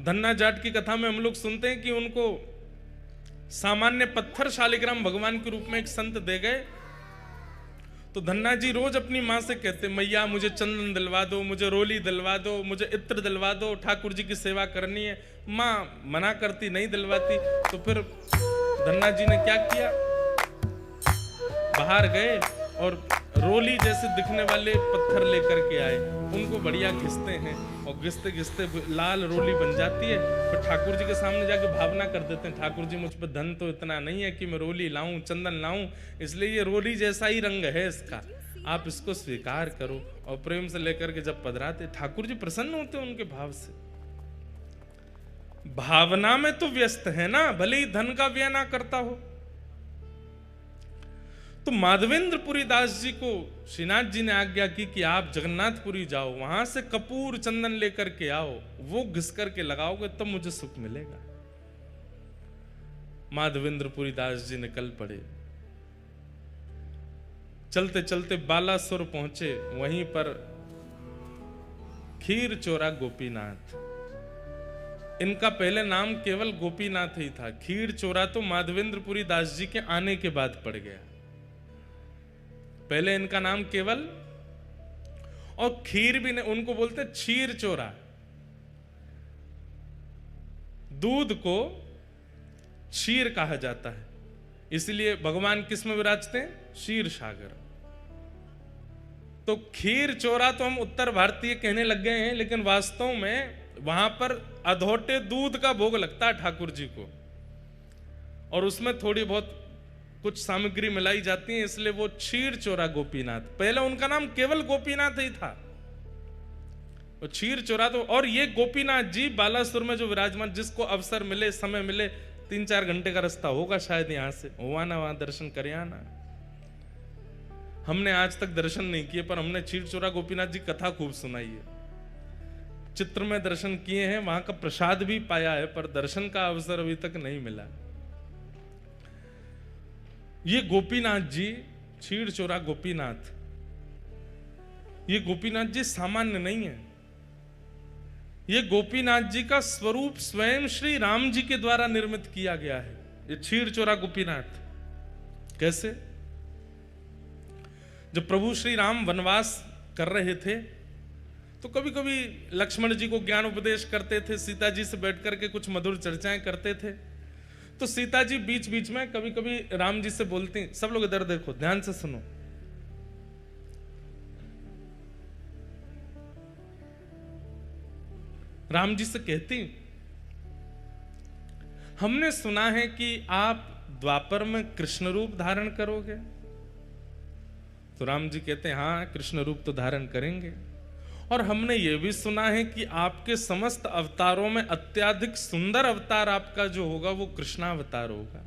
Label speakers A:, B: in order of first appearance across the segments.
A: धन्ना जाट की कथा में हम लोग सुनते हैं कि उनको सामान्य पत्थर शालिग्राम भगवान के रूप में एक संत दे गए। तो धन्ना जी रोज अपनी माँ से कहते, मैया मुझे चंदन दिलवा दो, मुझे रोली दिलवा दो, मुझे इत्र दिलवा दो, ठाकुर जी की सेवा करनी है। माँ मना करती, नहीं दिलवाती। तो फिर धन्ना जी ने क्या किया, बाहर गए और रोली जैसे दिखने वाले पत्थर लेकर के आए। उनको बढ़िया घिसते हैं और घिसते घिसते लाल रोली बन जाती है। फिर ठाकुर जी के सामने जाके भावना कर देते हैं, ठाकुर जी मुझ पर धन तो इतना नहीं है कि मैं रोली लाऊं, चंदन लाऊं, इसलिए ये रोली जैसा ही रंग है इसका, आप इसको स्वीकार करो। और प्रेम से लेकर के जब पधराते, ठाकुर जी प्रसन्न होते उनके भाव से। भावना में तो व्यस्त है ना, भले ही धन का व्यय ना करता हो। तो माधवेंद्रपुरी दास जी को श्रीनाथ जी ने आज्ञा की कि आप जगन्नाथपुरी जाओ, वहां से कपूर चंदन लेकर के आओ, वो घिस करके लगाओगे तब मुझे सुख मिलेगा। माधवेंद्रपुरी दास जी निकल पड़े। चलते चलते बालासुर पहुंचे, वहीं पर खीर चोरा गोपीनाथ। इनका पहले नाम केवल गोपीनाथ ही था। खीर चोरा तो माधवेंद्रपुरी दास जी के आने के बाद पड़ गया। पहले इनका नाम केवल, और खीर भी नहीं, उनको बोलते क्षीर चोरा। दूध को क्षीर कहा जाता है, इसलिए भगवान किस में विराजते हैं, क्षीर सागर। तो खीर चोरा तो हम उत्तर भारतीय कहने लग गए हैं, लेकिन वास्तव में वहां पर अधोटे दूध का भोग लगता है ठाकुर जी को, और उसमें थोड़ी बहुत कुछ सामग्री मिलाई जाती है, इसलिए वो क्षीर चोरा गोपीनाथ। पहले उनका नाम केवल गोपीनाथ ही था, वो क्षीर चोरा। तो और ये गोपीनाथ जी बालासुर में जो विराजमान, जिसको अवसर मिले, समय मिले, 3-4 घंटे का रास्ता होगा शायद यहां से, हुआ ना वहां दर्शन करे आना। हमने आज तक दर्शन नहीं किए, पर हमने क्षीर चोरा गोपीनाथ जी कथा खूब सुनाई है, चित्र में दर्शन किए हैं, वहां का प्रसाद भी पाया है, पर दर्शन का अवसर अभी तक नहीं मिला। ये गोपीनाथ जी, क्षीर चोरा गोपीनाथ, ये गोपीनाथ जी सामान्य नहीं है। ये गोपीनाथ जी का स्वरूप स्वयं श्री राम जी के द्वारा निर्मित किया गया है, ये क्षीर चोरा गोपीनाथ। कैसे? जब प्रभु श्री राम वनवास कर रहे थे, तो कभी कभी लक्ष्मण जी को ज्ञान उपदेश करते थे, सीता जी से बैठ करके कुछ मधुर चर्चाएं करते थे। तो सीता जी बीच बीच में कभी कभी राम जी से बोलती, सब लोग इधर देखो, ध्यान से सुनो। राम जी से कहती, हमने सुना है कि आप द्वापर में कृष्ण रूप धारण करोगे। तो राम जी कहते हैं, हाँ कृष्ण रूप तो धारण करेंगे, और हमने ये भी सुना है कि आपके समस्त अवतारों में अत्यधिक सुंदर अवतार आपका जो होगा वो कृष्णावतार होगा,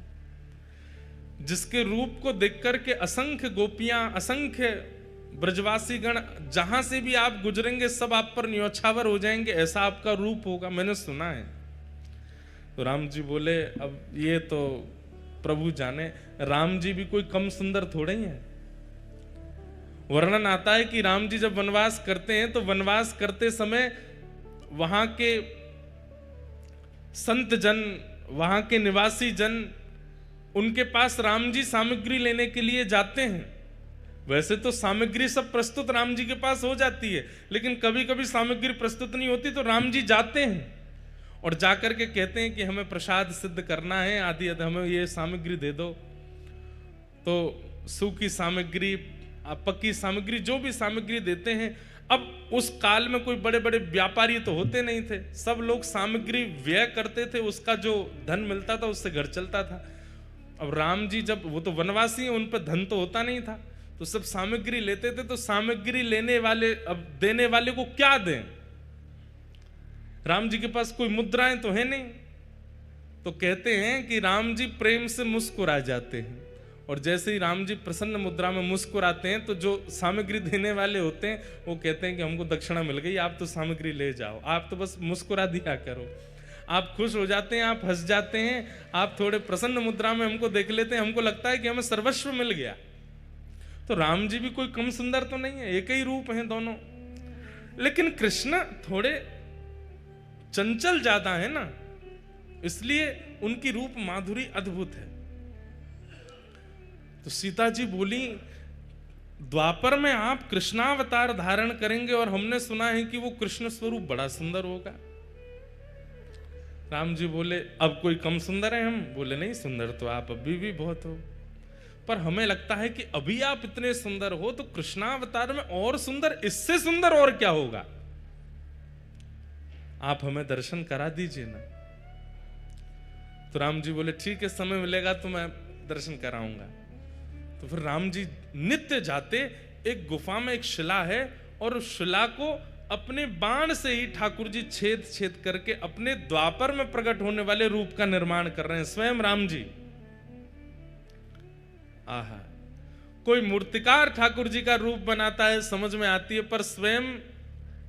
A: जिसके रूप को देख करके असंख्य गोपियां, असंख्य ब्रजवासी गण जहां से भी आप गुजरेंगे सब आप पर न्योछावर हो जाएंगे, ऐसा आपका रूप होगा, मैंने सुना है। तो राम जी बोले, अब ये तो प्रभु जाने, राम जी भी कोई कम सुंदर थोड़े ही है। वर्णन आता है कि राम जी जब वनवास करते हैं, तो वनवास करते समय वहां के संत जन, वहां के निवासी जन, उनके पास राम जी सामग्री लेने के लिए जाते हैं। वैसे तो सामग्री सब प्रस्तुत राम जी के पास हो जाती है, लेकिन कभी कभी सामग्री प्रस्तुत नहीं होती, तो राम जी जाते हैं और जाकर के कहते हैं कि हमें प्रसाद सिद्ध करना है, आदि हमें ये सामग्री दे दो। तो सूखी सामग्री, पक्की सामग्री, जो भी सामग्री देते हैं। अब उस काल में कोई बड़े बड़े व्यापारी तो होते नहीं थे, सब लोग सामग्री व्यय करते थे, उसका जो धन मिलता था उससे घर चलता था। अब राम जी जब, वो तो वनवासी हैं, उन पर धन तो होता नहीं था, तो सब सामग्री लेते थे। तो सामग्री लेने वाले, अब देने वाले को क्या दें? राम जी के पास कोई मुद्राएं तो है नहीं, तो कहते हैं कि राम जी प्रेम से मुस्कुरा जाते हैं, और जैसे ही राम जी प्रसन्न मुद्रा में मुस्कुराते हैं, तो जो सामग्री देने वाले होते हैं वो कहते हैं कि हमको दक्षिणा मिल गई, आप तो सामग्री ले जाओ, आप तो बस मुस्कुरा दिया करो। आप खुश हो जाते हैं, आप हंस जाते हैं, आप थोड़े प्रसन्न मुद्रा में हमको देख लेते हैं, हमको लगता है कि हमें सर्वस्व मिल गया। तो राम जी भी कोई कम सुंदर तो नहीं है, एक ही रूप है दोनों। लेकिन कृष्ण थोड़े चंचल ज्यादा है ना, इसलिए उनकी रूप माधुरी अद्भुत है। तो सीता जी बोली, द्वापर में आप कृष्णावतार धारण करेंगे और हमने सुना है कि वो कृष्ण स्वरूप बड़ा सुंदर होगा। राम जी बोले, अब कोई कम सुंदर है हम? बोले नहीं, सुंदर तो आप अभी भी बहुत हो, पर हमें लगता है कि अभी आप इतने सुंदर हो तो कृष्णावतार में और सुंदर, इससे सुंदर और क्या होगा? आप हमें दर्शन करा दीजिए ना। तो राम जी बोले, ठीक है, समय मिलेगा तो मैं दर्शन कराऊंगा। तो फिर राम जी नित्य जाते, एक गुफा में एक शिला है और उस शिला को अपने बाण से ही ठाकुर जी छेद छेद करके अपने द्वापर में प्रकट होने वाले रूप का निर्माण कर रहे हैं, स्वयं राम जी। आहा, कोई मूर्तिकार ठाकुर जी का रूप बनाता है समझ में आती है, पर स्वयं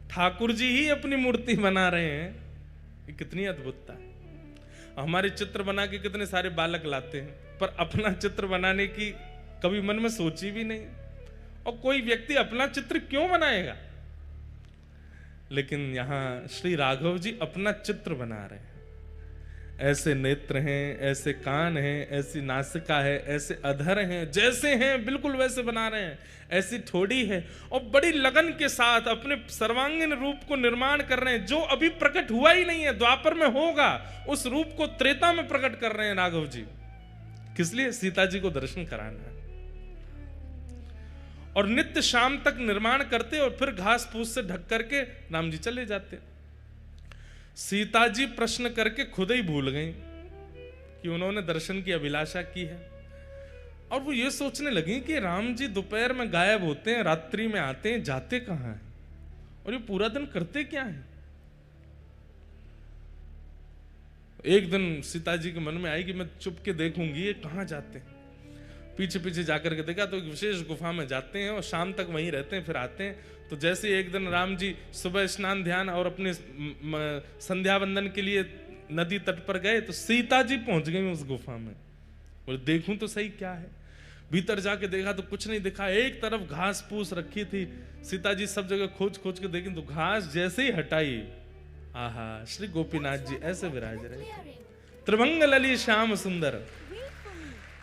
A: ठाकुर जी ही अपनी मूर्ति बना रहे हैं, ये कितनी अद्भुतता है। हमारे चित्र बना के कितने सारे बालक लाते हैं, पर अपना चित्र बनाने की कभी मन में सोची भी नहीं। और कोई व्यक्ति अपना चित्र क्यों बनाएगा? लेकिन यहां श्री राघव जी अपना चित्र बना रहे हैं। ऐसे नेत्र हैं, ऐसे कान हैं, ऐसी नासिका है, ऐसे अधर हैं, जैसे हैं बिल्कुल वैसे बना रहे हैं। ऐसी ठोड़ी है और बड़ी लगन के साथ अपने सर्वांगीण रूप को निर्माण कर रहे हैं, जो अभी प्रकट हुआ ही नहीं है, द्वापर में होगा। उस रूप को त्रेता में प्रकट कर रहे हैं राघव जी। किस लिए? सीता जी को दर्शन कराना है। और नित्य शाम तक निर्माण करते और फिर घास फूस से ढक करके राम जी चले जाते। सीता जी प्रश्न करके खुद ही भूल गई कि उन्होंने दर्शन की अभिलाषा की है, और वो ये सोचने लगी कि राम जी दोपहर में गायब होते हैं, रात्रि में आते हैं, जाते कहां हैं, और ये पूरा दिन करते क्या हैं। एक दिन सीता जी के मन में आई कि मैं चुप के देखूंगी ये कहां जाते हैं। पीछे पीछे जाकर के देखा तो एक विशेष गुफा में जाते हैं और शाम तक वहीं रहते हैं, फिर आते हैं। तो जैसे एक दिन राम जी सुबह स्नान ध्यान और अपने संध्या वंदन के लिए नदी तट पर गए तो सीता जी पहुंच गई उस गुफा में। और देखूं तो सही क्या है। भीतर जाके देखा तो कुछ नहीं दिखा, एक तरफ घास फूस रखी थी। सीता जी सब जगह खोज खोज के देखी तो घास जैसे ही हटाई, आहा, श्री गोपीनाथ जी ऐसे विराज रहे, त्रिभंग लली श्याम सुंदर।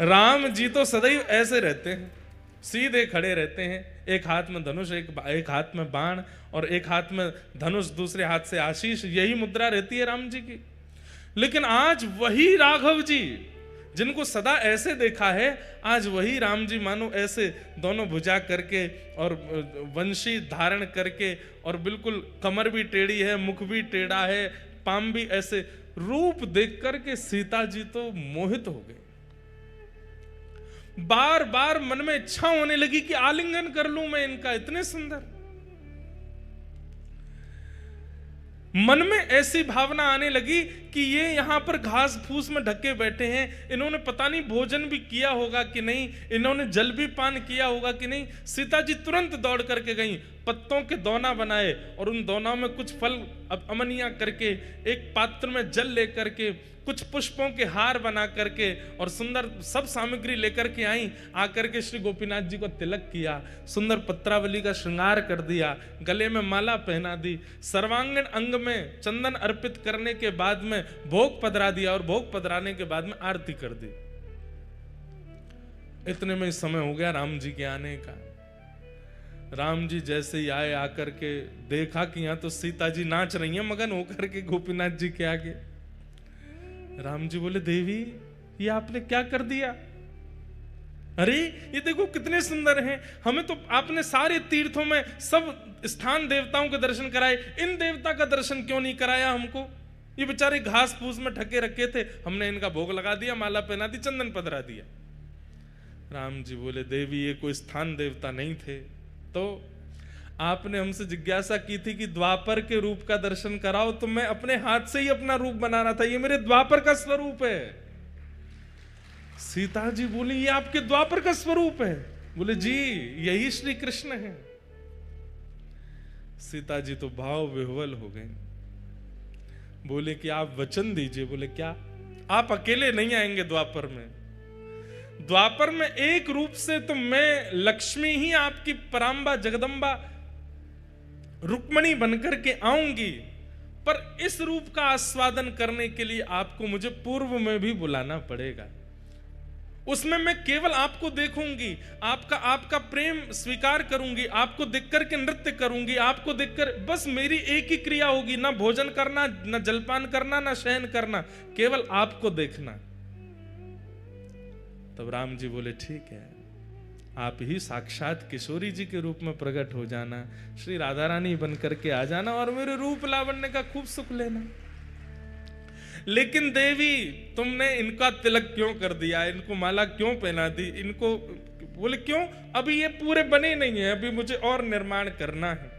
A: राम जी तो सदैव ऐसे रहते हैं, सीधे खड़े रहते हैं, एक हाथ में धनुष, एक हाथ में बाण और एक हाथ में धनुष, दूसरे हाथ से आशीष, यही मुद्रा रहती है राम जी की। लेकिन आज वही राघव जी जिनको सदा ऐसे देखा है, आज वही राम जी मानो ऐसे दोनों भुजा करके और वंशी धारण करके, और बिल्कुल कमर भी टेढ़ी है, मुख भी टेढ़ा है, पाम भी ऐसे, रूप देख करके सीता जी तो मोहित हो गए। बार बार मन में इच्छा होने लगी कि आलिंगन कर लूं मैं इनका, इतने सुंदर। मन में ऐसी भावना आने लगी कि ये यहां पर घास फूस में ढके बैठे हैं, इन्होंने पता नहीं भोजन भी किया होगा कि नहीं, इन्होंने जल भी पान किया होगा कि नहीं। सीता जी तुरंत दौड़ करके गई, पत्तों के दोना बनाए और उन दोनों में कुछ फल अमनिया करके, एक पात्र में जल लेकर के, कुछ पुष्पों के हार बना करके और सुंदर सब सामग्री लेकर के आई। आकर के श्री गोपीनाथ जी को तिलक किया, सुंदर पत्रावली का श्रृंगार कर दिया, गले में माला पहना दी, सर्वांगीण अंग में चंदन अर्पित करने के बाद में भोग पधरा दिया और भोग पधराने के बाद में आरती कर दी। इतने में समय हो गया राम जी के आने का। राम जी जैसे ही आए, आकर के देखा कि यहां तो सीता जी नाच रही हैं मगन होकर के गोपीनाथ जी के आगे। राम जी बोले, देवी ये आपने क्या कर दिया? अरे ये देखो कितने सुंदर हैं, हमें तो आपने सारे तीर्थों में सब स्थान देवताओं के दर्शन कराए, इन देवता का दर्शन क्यों नहीं कराया हमको? ये बेचारे घास फूस में ढके रखे थे, हमने इनका भोग लगा दिया, माला पहना दी, चंदन पधरा दिया। राम जी बोले, देवी ये कोई स्थान देवता नहीं थे, तो आपने हमसे जिज्ञासा की थी कि द्वापर के रूप का दर्शन कराओ, तो मैं अपने हाथ से ही अपना रूप बना रहा था, ये मेरे द्वापर का स्वरूप है। सीता जी बोली, ये आपके द्वापर का स्वरूप है? बोले जी यही श्री कृष्ण है। सीता जी तो भाव विह्वल हो गए, बोले कि आप वचन दीजिए। बोले क्या? आप अकेले नहीं आएंगे द्वापर में, द्वापर में एक रूप से तो मैं लक्ष्मी ही आपकी परांबा जगदम्बा रुक्मणी बनकर के आऊंगी, पर इस रूप का आस्वादन करने के लिए आपको मुझे पूर्व में भी बुलाना पड़ेगा। उसमें मैं केवल आपको देखूंगी, आपका प्रेम स्वीकार करूंगी, आपको देखकर के नृत्य करूंगी, आपको देखकर बस मेरी एक ही क्रिया होगी, ना भोजन करना, ना जलपान करना, ना शयन करना, केवल आपको देखना। तब राम जी बोले ठीक है, आप ही साक्षात किशोरी जी के रूप में प्रकट हो जाना, श्री राधा रानी बनकर के आ जाना और मेरे रूप लावण्य का खूब सुख लेना। लेकिन देवी तुमने इनका तिलक क्यों कर दिया, इनको माला क्यों पहना दी, इनको बोले क्यों, अभी ये पूरे बने नहीं है, अभी मुझे और निर्माण करना है,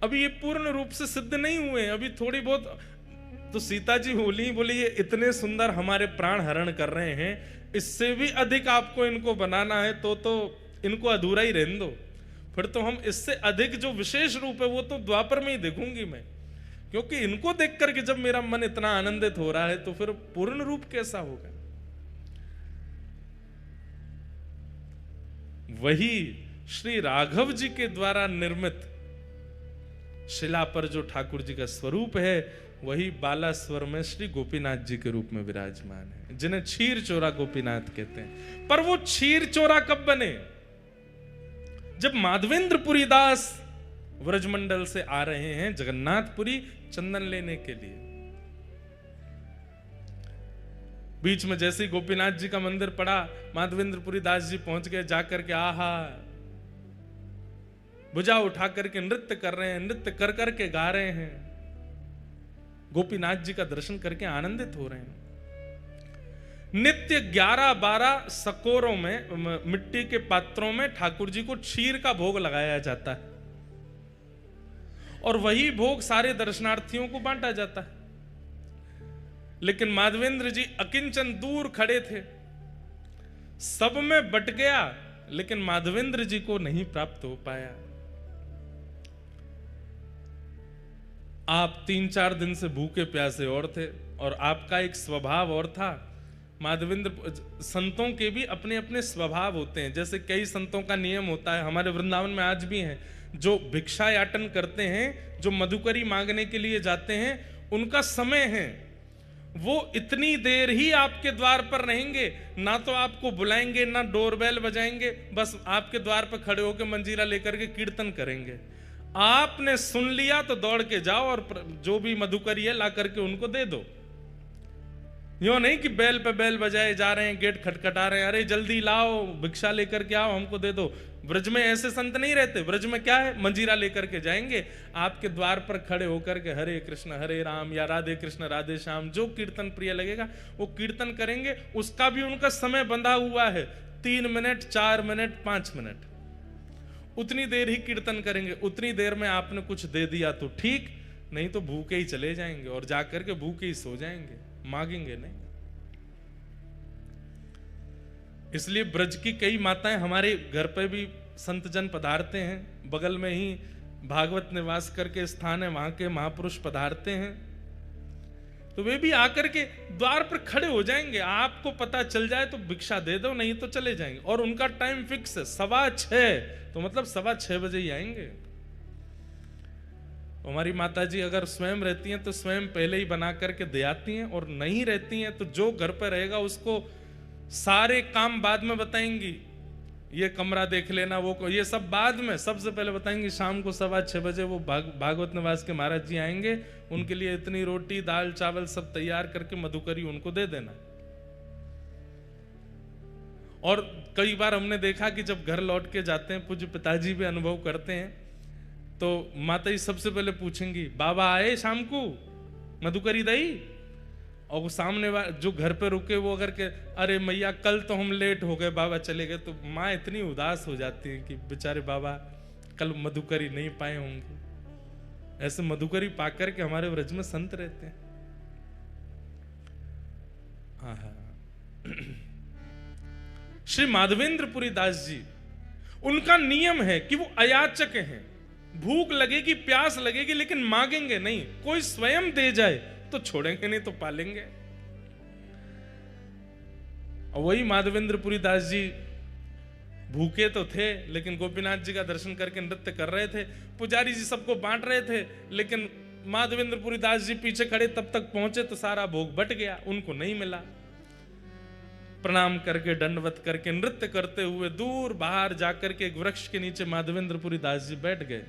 A: अभी ये पूर्ण रूप से सिद्ध नहीं हुए, अभी थोड़ी बहुत। तो सीता जी बोली ये इतने सुंदर हमारे प्राण हरण कर रहे हैं, इससे भी अधिक आपको इनको बनाना है तो इनको अधूरा ही रहने दो, फिर तो हम इससे अधिक जो विशेष रूप है वो तो द्वापर में ही देखूंगी मैं, क्योंकि इनको देख करके जब मेरा मन इतना आनंदित हो रहा है तो फिर पूर्ण रूप कैसा होगा। वही श्री राघव जी के द्वारा निर्मित शिला पर जो ठाकुर जी का स्वरूप है, वही बालास्वर में श्री गोपीनाथ जी के रूप में विराजमान है, जिन्हें क्षीर चोरा गोपीनाथ कहते हैं। पर वो क्षीर चोरा कब बने, जब माधवेंद्रपुरी दास व्रजमंडल से आ रहे हैं जगन्नाथपुरी चंदन लेने के लिए। बीच में जैसे ही गोपीनाथ जी का मंदिर पड़ा, माधवेंद्रपुरी दास जी पहुंच गए, जाकर के आहा भुजा उठा करके नृत्य कर रहे हैं, नृत्य कर करके गा रहे हैं, गोपीनाथ जी का दर्शन करके आनंदित हो रहे हैं। नित्य 11-12 सकोरों में, मिट्टी के पात्रों में ठाकुर जी को क्षीर का भोग लगाया जाता है और वही भोग सारे दर्शनार्थियों को बांटा जाता है। लेकिन माधवेंद्र जी अकिंचन दूर खड़े थे, सब में बट गया, लेकिन माधवेंद्र जी को नहीं प्राप्त हो पाया। आप 3-4 दिन से भूखे प्यासे और थे और आपका एक स्वभाव और था। माधवेंद्र संतों के भी अपने अपने स्वभाव होते हैं, जैसे कई संतों का नियम होता है, हमारे वृंदावन में आज भी है, जो भिक्षा याटन करते हैं, जो मधुकरी मांगने के लिए जाते हैं, उनका समय है, वो इतनी देर ही आपके द्वार पर रहेंगे, ना तो आपको बुलाएंगे ना डोरबेल बजाएंगे, बस आपके द्वार पर खड़े होकर मंजीरा लेकर के कीर्तन करेंगे। आपने सुन लिया तो दौड़ के जाओ और जो भी मधुकरी है ला करके उनको दे दो। यो नहीं कि बैल पे बैल बजाए जा रहे हैं, गेट खटखटा रहे हैं, अरे जल्दी लाओ भिक्षा लेकर के आओ हमको दे दो। ब्रज में ऐसे संत नहीं रहते, ब्रज में क्या है, मंजीरा लेकर के जाएंगे, आपके द्वार पर खड़े होकर के हरे कृष्ण हरे राम या राधे कृष्ण राधे श्याम, जो कीर्तन प्रिय लगेगा वो कीर्तन करेंगे। उसका भी उनका समय बंधा हुआ है, 3 मिनट 4 मिनट 5 मिनट, उतनी देर ही कीर्तन करेंगे। उतनी देर में आपने कुछ दे दिया तो ठीक, नहीं तो भूखे ही चले जाएंगे और जाकर के भूखे ही सो जाएंगे, मांगेंगे नहीं। इसलिए ब्रज की कई माताएं हमारे घर पे भी संत जन पधारते हैं, बगल में ही भागवत निवास करके स्थान है, वहां के महापुरुष पधारते हैं, तो वे भी आकर के द्वार पर खड़े हो जाएंगे। आपको पता चल जाए तो भिक्षा दे दो, नहीं तो चले जाएंगे। और उनका टाइम फिक्स है 6:15, तो मतलब 6:15 बजे ही आएंगे। हमारी माता जी अगर स्वयं रहती हैं तो स्वयं पहले ही बना करके दे आती हैं, और नहीं रहती हैं तो जो घर पर रहेगा उसको सारे काम बाद में बताएंगी, ये कमरा देख लेना, वो ये सब बाद में, सबसे पहले बताएंगे शाम को 6:15 बजे वो भागवत निवास के महाराज जी आएंगे, उनके लिए इतनी रोटी दाल चावल सब तैयार करके मधुकरी उनको दे देना। और कई बार हमने देखा कि जब घर लौट के जाते हैं, पूज्य पिताजी भी अनुभव करते हैं, तो माता जी सबसे पहले पूछेंगी बाबा आए शाम को मधुकरी दई, और वो सामने जो घर पे रुके वो अगर के अरे मैया कल तो हम लेट हो गए, बाबा चले गए, तो माँ इतनी उदास हो जाती है कि बेचारे बाबा कल मधुकरी नहीं पाए होंगे। ऐसे मधुकरी पाकर के हमारे व्रज में संत रहते हैं। श्री माधवेंद्रपुरी दास जी, उनका नियम है कि वो अयाचक हैं, भूख लगेगी प्यास लगेगी लेकिन मांगेंगे नहीं, कोई स्वयं दे जाए तो छोड़ेंगे नहीं तो पालेंगे। और वही माधवेंद्रपुरी दास जी भूखे तो थे लेकिन गोपीनाथ जी का दर्शन करके नृत्य कर रहे थे। पुजारी जी सबको बांट रहे थे, लेकिन माधवेंद्रपुरी दास जी पीछे खड़े तब तक पहुंचे तो सारा भोग बट गया, उनको नहीं मिला। प्रणाम करके दंडवत करके नृत्य करते हुए दूर बाहर जाकर के एक वृक्ष के नीचे माधवेंद्रपुरी दास जी बैठ गए।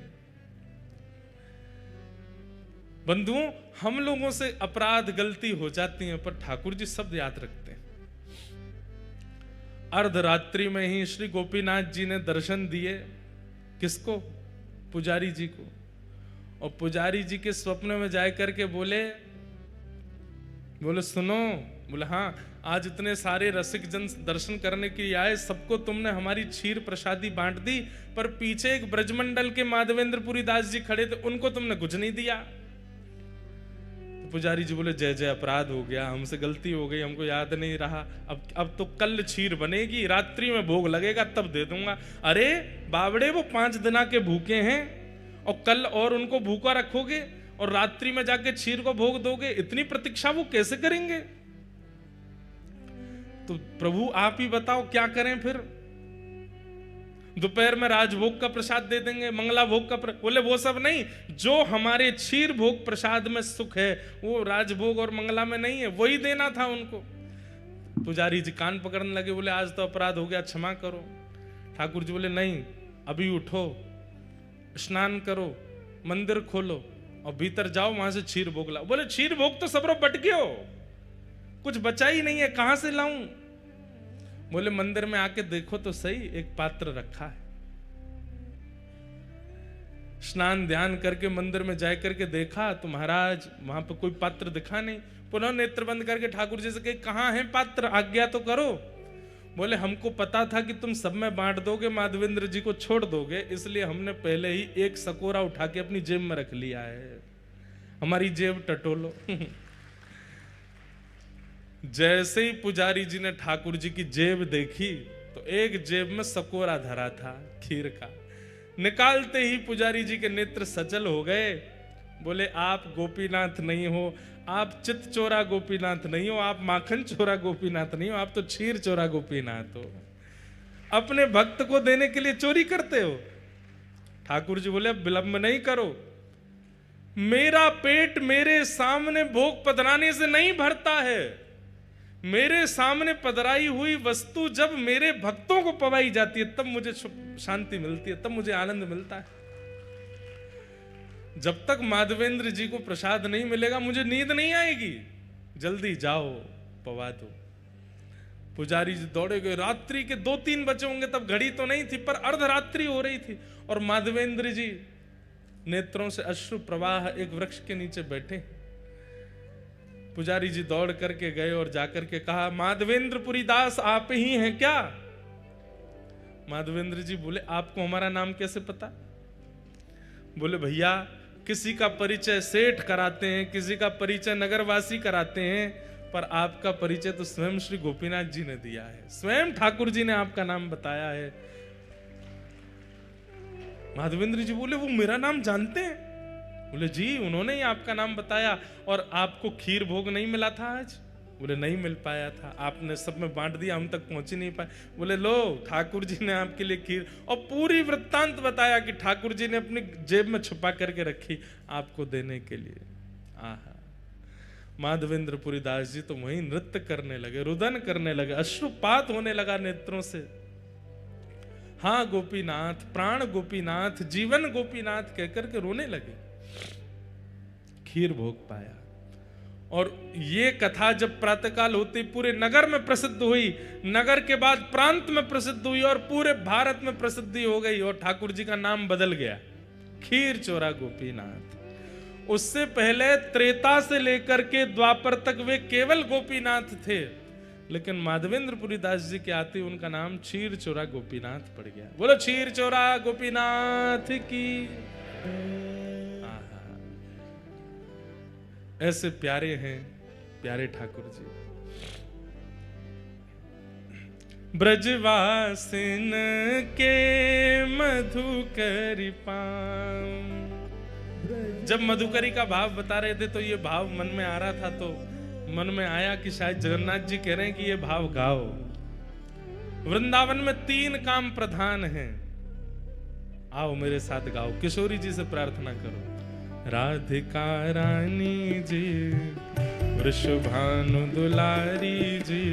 A: बंधुओं, हम लोगों से अपराध गलती हो जाती है, पर ठाकुर जी शब्द याद रखते हैं। अर्धरात्रि में ही श्री गोपीनाथ जी ने दर्शन दिए। किसको? पुजारी जी को। और पुजारी जी के स्वप्न में जाकर के बोले सुनो। बोले हाँ, आज इतने सारे रसिक जन दर्शन करने के लिए आए, सबको तुमने हमारी क्षीर प्रसादी बांट दी, पर पीछे एक ब्रजमंडल के माधवेंद्रपुरी दास जी खड़े थे, उनको तुमने कुछ नहीं दिया। तो पुजारी जी बोले जय जय, अपराध हो गया, हमसे गलती हो गई, हमको याद नहीं रहा। अब तो कल क्षीर बनेगी, रात्रि में भोग लगेगा तब दे दूंगा। अरे बावड़े, वो 5 दिन के भूखे हैं और कल और उनको भूखा रखोगे और रात्रि में जाके क्षीर को भोग दोगे, इतनी प्रतीक्षा वो कैसे करेंगे? तो प्रभु आप ही बताओ क्या करें फिर? दोपहर में राजभोग का प्रसाद दे देंगे, मंगला भोग का बोले वो सब नहीं, जो हमारे क्षीर भोग प्रसाद में सुख है वो राजभोग और मंगला में नहीं है, वही देना था उनको। पुजारी जी कान पकड़ने लगे, बोले आज तो अपराध हो गया, क्षमा करो। ठाकुर जी बोले नहीं, अभी उठो, स्नान करो, मंदिर खोलो और भीतर जाओ, वहां से क्षीर भोग लाओ। बोले क्षीर भोग तो सबरो बट गयो, कुछ बचा ही नहीं है, कहां से लाऊं? बोले मंदिर में आके देखो तो सही, एक पात्र रखा है। स्नान ध्यान करके मंदिर में जा करके देखा तो महाराज वहां पर कोई पात्र दिखा नहीं। पुनः नेत्र बंद करके ठाकुर जी से कहे कहां है पात्र, आज्ञा तो करो। बोले हमको पता था कि तुम सब में बांट दोगे, माधवेंद्र जी को छोड़ दोगे, इसलिए हमने पहले ही एक सकोरा उठा के अपनी जेब में रख लिया है, हमारी जेब टटोलो। जैसे ही पुजारी जी ने ठाकुर जी की जेब देखी तो एक जेब में सकोरा धरा था खीर का। निकालते ही पुजारी जी के नेत्र सचल हो गए। बोले आप गोपीनाथ नहीं हो, आप चित चोरा गोपीनाथ नहीं हो, आप माखन चोरा गोपीनाथ नहीं हो, आप तो क्षीर चोरा गोपीनाथ हो। अपने भक्त को देने के लिए चोरी करते हो। ठाकुर जी बोले अब विलंब नहीं करो, मेरा पेट मेरे सामने भोग पधराने से नहीं भरता है। मेरे सामने पधराई हुई वस्तु जब मेरे भक्तों को पवाई जाती है तब मुझे शांति मिलती है, तब मुझे आनंद मिलता है। जब तक माधवेंद्र जी को प्रसाद नहीं मिलेगा मुझे नींद नहीं आएगी। जल्दी जाओ पवा दो। पुजारी जी दौड़े गए। रात्रि के 2-3 बजे होंगे, तब घड़ी तो नहीं थी पर अर्धरात्रि हो रही थी और माधवेंद्र जी नेत्रों से अश्रु प्रवाह एक वृक्ष के नीचे बैठे। पुजारी जी दौड़ करके गए और जाकर के कहा माधवेंद्रपुरी दास आप ही हैं क्या? माधवेंद्र जी बोले आपको हमारा नाम कैसे पता? बोले भैया किसी का परिचय सेठ कराते हैं, किसी का परिचय नगरवासी कराते हैं, पर आपका परिचय तो स्वयं श्री गोपीनाथ जी ने दिया है, स्वयं ठाकुर जी ने आपका नाम बताया है। माधवेंद्र जी बोले वो मेरा नाम जानते हैं? बोले जी उन्होंने ही आपका नाम बताया। और आपको खीर भोग नहीं मिला था आज? बोले नहीं मिल पाया था, आपने सब में बांट दिया, हम तक पहुंच ही नहीं पाए। बोले लो ठाकुर जी ने आपके लिए खीर, और पूरी वृत्तांत बताया कि ठाकुर जी ने अपनी जेब में छुपा करके रखी आपको देने के लिए। आहा, माधवेंद्रपुरी दास जी तो वहीं नृत्य करने लगे, रुदन करने लगे, अश्रुपात होने लगा नेत्रों से। हाँ गोपीनाथ, प्राण गोपीनाथ, जीवन गोपीनाथ कहकर के रोने लगे। खीर भोग पाया। और ये कथा जब प्रातःकाल होती पूरे नगर में प्रसिद्ध हुई, नगर के बाद प्रांत में प्रसिद्ध हुई और पूरे भारत में प्रसिद्धि हो गई और ठाकुर जी का नाम बदल गया, खीर चोरा गोपीनाथ। उससे पहले त्रेता से लेकर के द्वापर तक वे केवल गोपीनाथ थे, लेकिन माधवेंद्रपुरी दास जी के आते उनका नाम क्षीर चोरा गोपीनाथ पड़ गया। बोलो क्षीर चोरा गोपीनाथ की। ऐसे प्यारे हैं प्यारे ठाकुर जी। ब्रजवासिन के मधुकरी पाम। जब मधुकरी का भाव बता रहे थे तो ये भाव मन में आ रहा था, तो मन में आया कि शायद जगन्नाथ जी कह रहे हैं कि ये भाव गाओ। वृंदावन में 3 काम प्रधान हैं। आओ मेरे साथ गाओ, किशोरी जी से प्रार्थना करो। राधिका रानी जी, वृषभानु दुलारी जी,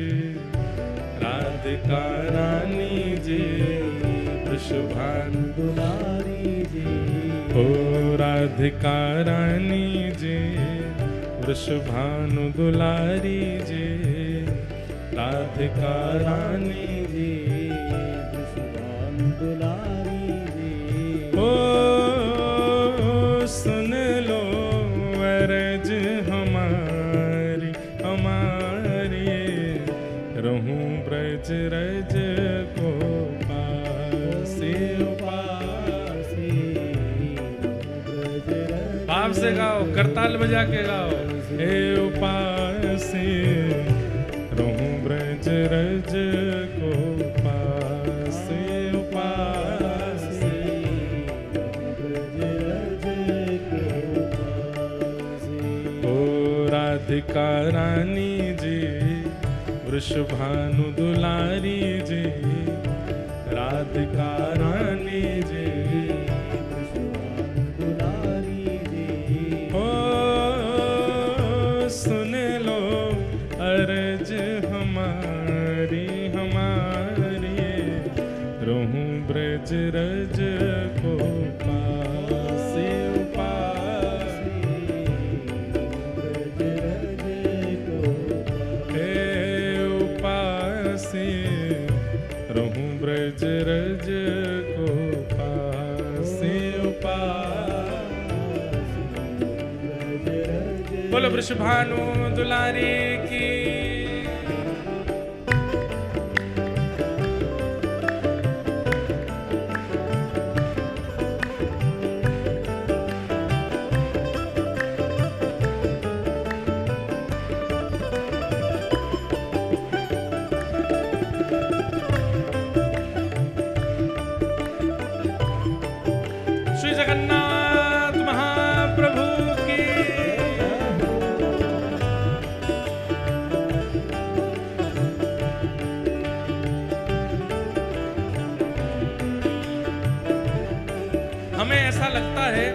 A: राधिका रानी जी, वृषभानु दुलारी जी। ओ राधिका रानी जी, वृषभानु दुलारी जी, राधिका रानी जी, वृषभानु दुलारी जी। ओ सुन लो अरज हमारी हमारी, रहूं ब्रज रज को पासे पासे। बाप से गाओ, करताल बजा के गाओ। हे उपासे रहूं ब्रज रज को पासे उपासे, ब्रज रज को पासे। ओ राधिका रानी जी, वृषभानु दुलारी जी, राधिका रानी जी, वृषभानु दुलारी जी। ओ सुन लो अरज हमारी हमारी, रहूं ब्रज रज को पासे पासे, ब्रज रज को पासे, रहूं ब्रज रज को पासे पासे। बोलो वृषभानु दुलारी की। श्री जगन्नाथ महाप्रभु की। हमें ऐसा लगता है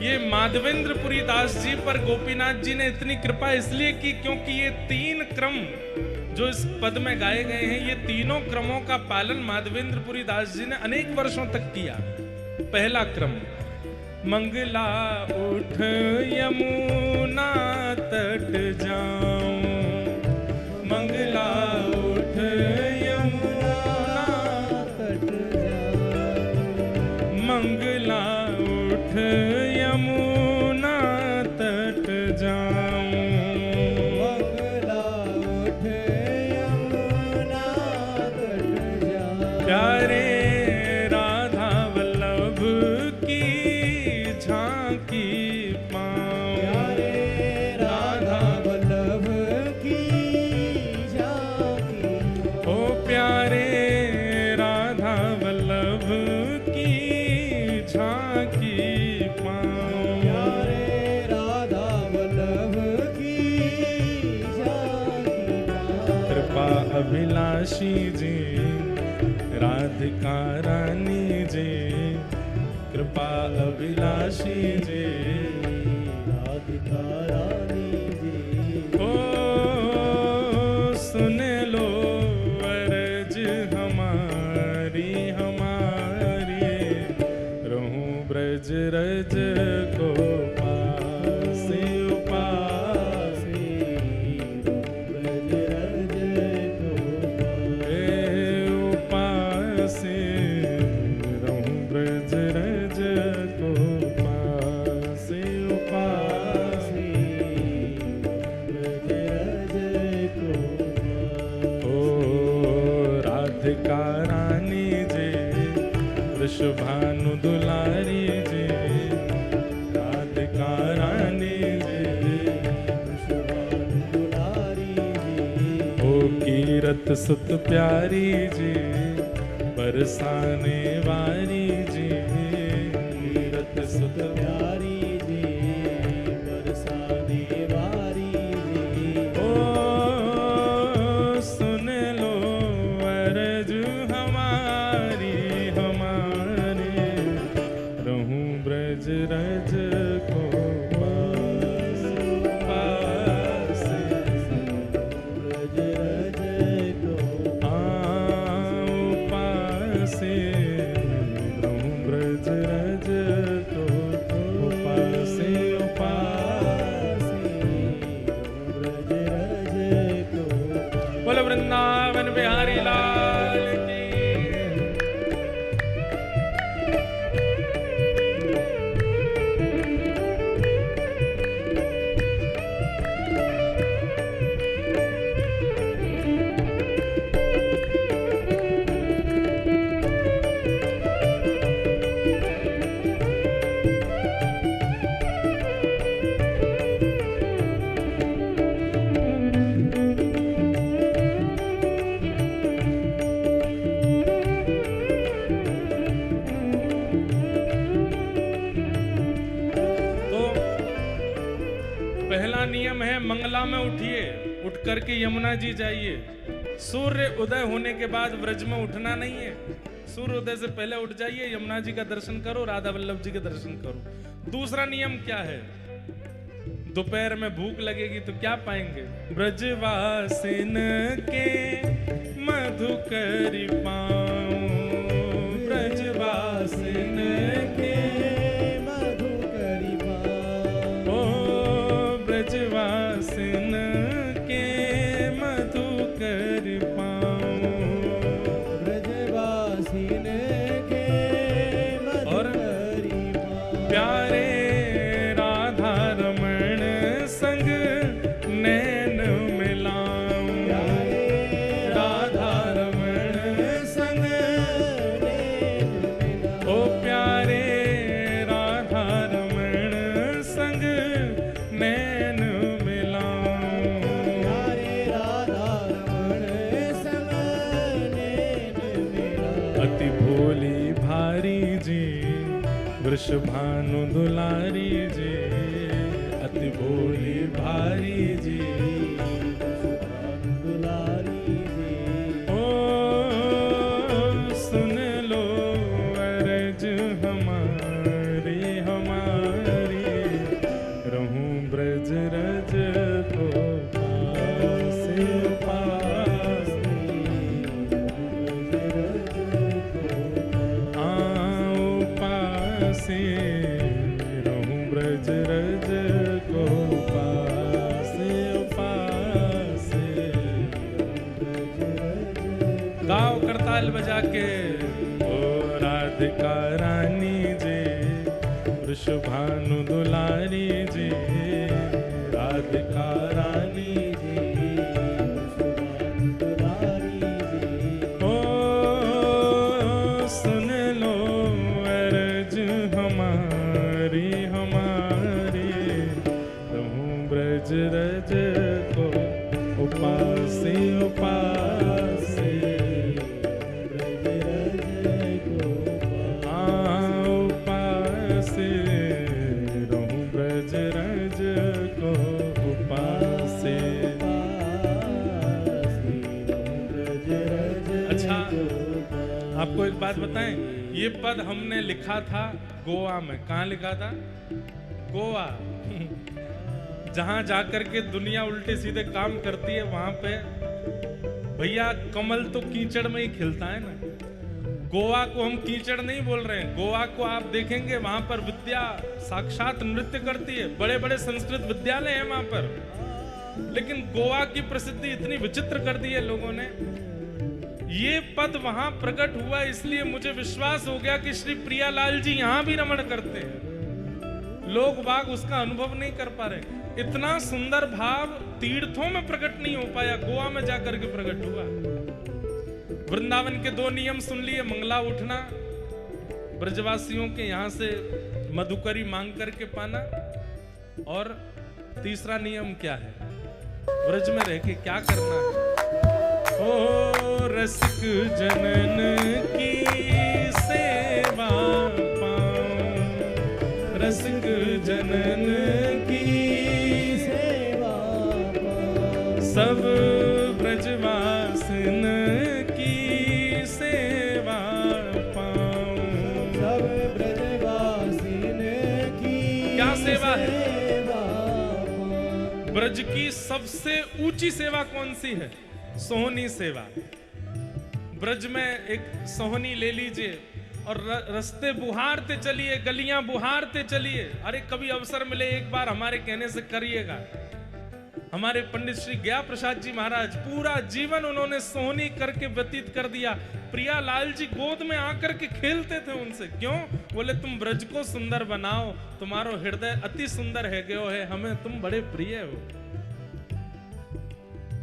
A: ये माधवेंद्रपुरी दास जी पर गोपीनाथ जी ने इतनी कृपा इसलिए की क्योंकि ये 3 क्रम जो इस पद में गाए गए हैं, ये तीनों क्रमों का पालन माधवेंद्रपुरी दास जी ने अनेक वर्षों तक किया। पहला क्रम, मंगला उठ यमुना तट जाऊं, मंगला उठ यमुना तट जाऊं, मंगला उठ यमुना तट जाऊं, मंगला उठ यमुना तट जाऊं। प्यारे अभिलाषी जी, राधिका रानी जी, कृपा अभिलाषी जी, राधिका रानी जी। ओ सुन लो अरज हमारी हमारी, रहूं ब्रज रज को पासे उपासे, राधिका रानी जी, वृषभानु दुलारी जी, राधिका रानी जी, वृषभानु दुलारी जी। ओ कीरत सुत प्यारी जी, बरसाने वारी जी, कीरत सुत प्यारी जी, बरसाने वारी जी। ओ सुन लो अरज पहला नियम है मंगला में उठिए, उठ करके यमुना जी जाइए। सूर्य उदय होने के बाद व्रज में उठना नहीं है, सूर्य उदय से पहले उठ जाइए, यमुना जी का दर्शन करो, राधा वल्लभ जी के दर्शन करो। दूसरा नियम क्या है? दोपहर में भूख लगेगी तो क्या पाएंगे? ब्रजवासिन के मधुकरी पाऊं, ब्रजवासिन के मधुकरी पाऊं, ओ ब्रजवासिन के मधुकरी पाऊं, ब्रजवासिन के मधुकरी पाऊं। प्यारे वृषभानु दुलारी जी, अति भोली भारी जी, दुलारी जी। ओ सुन लो अर्ज हमारी हमारी, रहूं ब्रज रज को पास पास, रहूं ब्रज रज को पास पास। गाओ करताल बजा के, ओ राधिका रानी जी, वृषभानु दुलारी जी, राधिका रानी जी, वृषभानु दुलारी जी। ओ सुन लो अर्ज हमारी हमारी, रहूं ब्रज रज को उपासे उपासे, ब्रज रज को उपासे, रहूं ब्रज रज को उपासे। अच्छा, आपको एक बात बताएं, ये पद हमने लिखा था गोवा में। कहाँ लिखा था? गोवा। जहां जाकर के दुनिया उल्टे सीधे काम करती है, वहां पे भैया कमल तो कीचड़ में ही खिलता है ना। गोवा को हम कीचड़ नहीं बोल रहे हैं, गोवा को आप देखेंगे वहां पर विद्या साक्षात नृत्य करती है, बड़े बड़े संस्कृत विद्यालय हैं वहां पर। लेकिन गोवा की प्रसिद्धि इतनी विचित्र कर दी है लोगों ने। ये पद वहां प्रकट हुआ, इसलिए मुझे विश्वास हो गया कि श्री प्रियालाल जी यहां भी रमण करते हैं। लोग बाग उसका अनुभव नहीं कर पा रहे। इतना सुंदर भाव तीर्थों में प्रकट नहीं हो पाया, गोवा में जाकर के प्रकट हुआ। वृंदावन के दो नियम सुन लिए, मंगला उठना, ब्रजवासियों के यहां से मधुकरी मांग करके पाना, और तीसरा नियम क्या है? ब्रज में रह के क्या करना है? ओ रसिक जनन की सेवा पाऊं, रसिक जनन की सेवा पाऊं, सब ब्रजवासिन की सेवा पाऊं, सब ब्रजवासिन की क्या सेवा है? ब्रज की सबसे ऊंची सेवा कौन सी है? सोहनी सेवा। ब्रज में एक सोहनी ले लीजिए और रास्ते बुहारते चलिए, गलियां बुहारते चलिए। अरे कभी अवसर मिले एक बार हमारे कहने से करिएगा। हमारे पंडित श्री गया प्रसाद जी महाराज पूरा जीवन उन्होंने सोहनी करके व्यतीत कर दिया। प्रियालाल जी गोद में आकर के खेलते थे उनसे। क्यों? बोले तुम ब्रज को सुंदर बनाओ, तुम्हारो हृदय अति सुंदर है गयो है, हमें तुम बड़े प्रिय हो,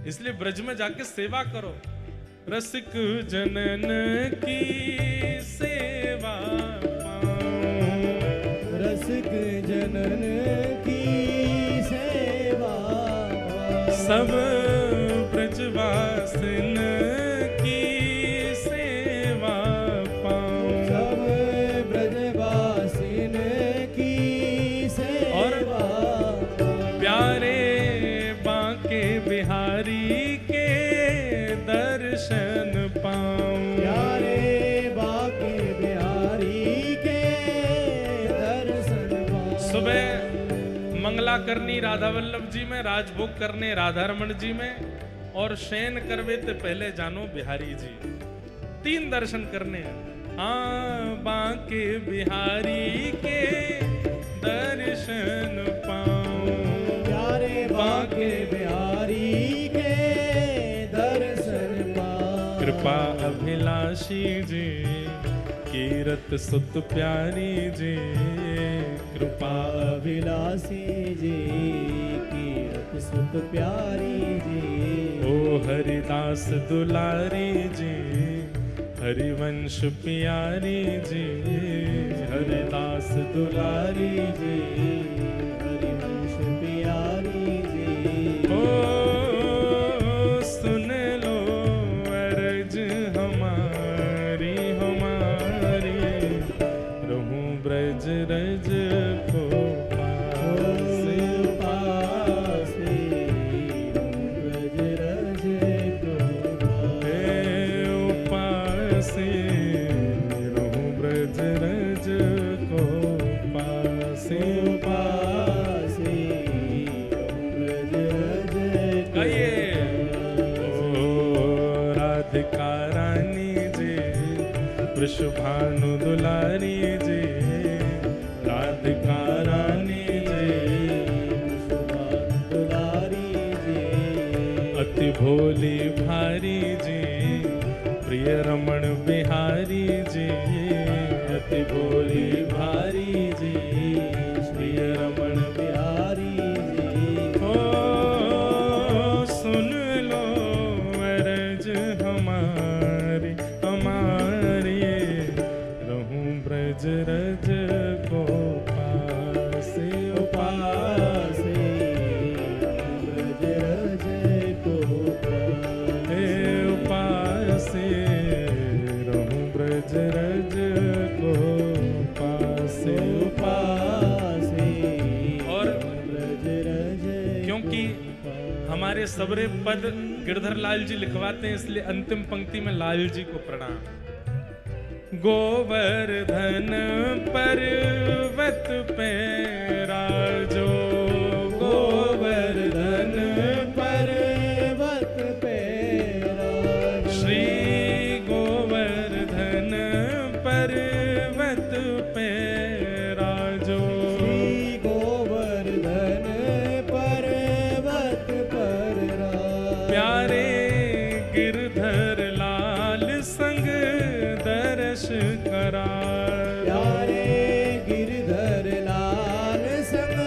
A: इसलिए ब्रज में जाके सेवा करो। रसिक जनन की सेवा पाऊं, रसिक जनन की सेवा पाऊं, सब ब्रजवासिन की सेवा पाऊं, सब ब्रजवासिन की सेवा। और प्यारे मंगला करनी राधा वल्लभ जी में, राजभोग करने राधा रमण जी में, और शयन करवे ते पहले जानो बिहारी जी। 3 दर्शन करने हैं। हाँ बांके बिहारी के दर्शन पाऊं,
B: प्यारे बांके बिहारी के दर्शन पाऊं।
A: कृपा अभिलाषी जी कीरत सुत प्यारी जी, कृपा
B: अभिलाषी जी कीरत सुत प्यारी जी।
A: ओ हरिदास दुलारी जी हरिवंश प्यारी जी, हरिदास दुलारी जी
B: हरिवंश प्यारी जी।
A: ओ सुन लो अर्ज हमारी हमारी, रहूं ब्रज रज को पासे
B: पासे, ब्रज रज को
A: पासे, रहूं ब्रज रज को पासे
B: पासे, ब्रज रज को।
A: ओ राधिका रानी जी वृषभानु दुलारी जी, राधिका रानी जी
B: वृषभानु दुलारी जी।
A: अति भोली भारी जी प्रिय रमण बिहारी जी, अति भोली भारी जी प्रिय रमण बिहारी जी। ओ सुन लो अर्ज हमारी हमारी, रहूं ब्रज रज को पासे
B: पासे, ब्रज रज को
A: हे पासे, रहूं ब्रज रज को पासे
B: पासे।
A: और
B: ब्रज रज
A: क्योंकि हमारे सबरे पद गिरधर लाल जी लिखवाते हैं, इसलिए अंतिम पंक्ति में लाल जी को प्रणाम। गोवर्धन पर्वत पे राजो, गोवर्धन
B: पर्वत पे राजो।
A: श्री गोवर्धन पर्वत पे राजो,
B: श्री गोवर्धन पर्वत पर राजो।
A: प्यारे गिरधर लाल संग दर्श करा,
B: प्यारे गिरधर लाल संग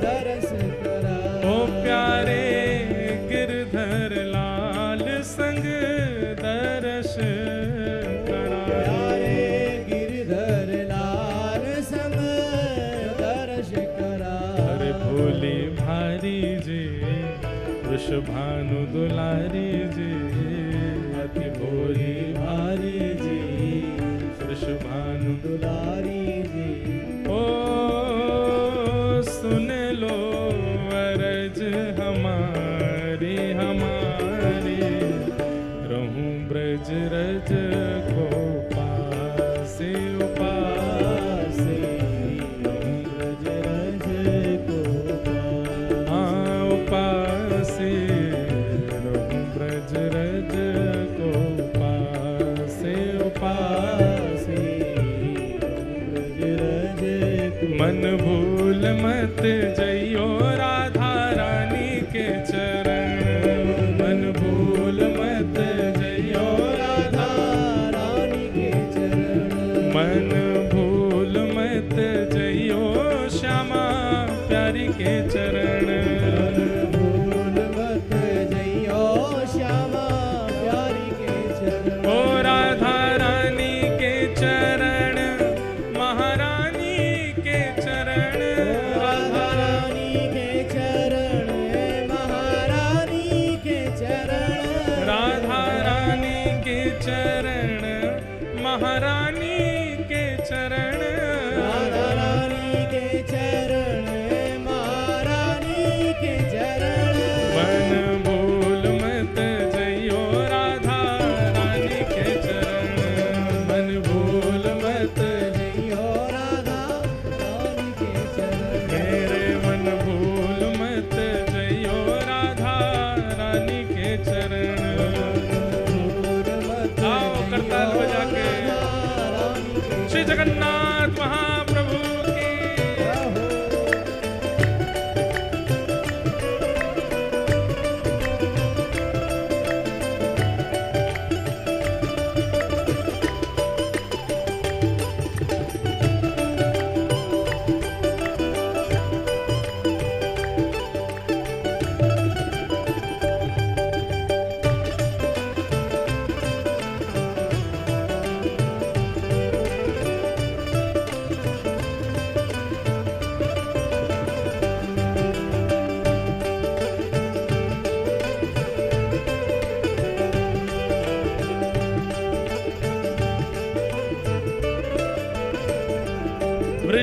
B: दर्श करा।
A: ओ प्यारे गिरधर लाल संग दर्श करा,
B: प्यारे गिरधर लाल संग दर्श करा।
A: अरे भोली भारी जी वृषभानु दुलारी जी, अति भोली भारी जी वृषभानु
B: दुलारी जी।
A: ओ सुन लो अर्ज हमारी हमारी, रहूं ब्रज रज को पासे
B: पासे, ब्रज रज को पासे।
A: हाँ पासे, रहूं ब्रज रज को पासे
B: पासे, ब्रज रज को।
A: मन भूल मत जइयो राधा रानी के चरण, मन भूल मत जइयो
B: राधा रानी के चरण।
A: मन भूल मत जइयो श्यामा प्यारी के चरण,
B: भूल मत जइयो श्यामा प्यारी के चरण।
A: ओ राधा रानी के चरण महारानी के चरण,
B: राधा रानी के चरण महारानी के चरण।
A: राधा रानी के चरण महारानी के चरण,
B: राधा रानी के चरण महारानी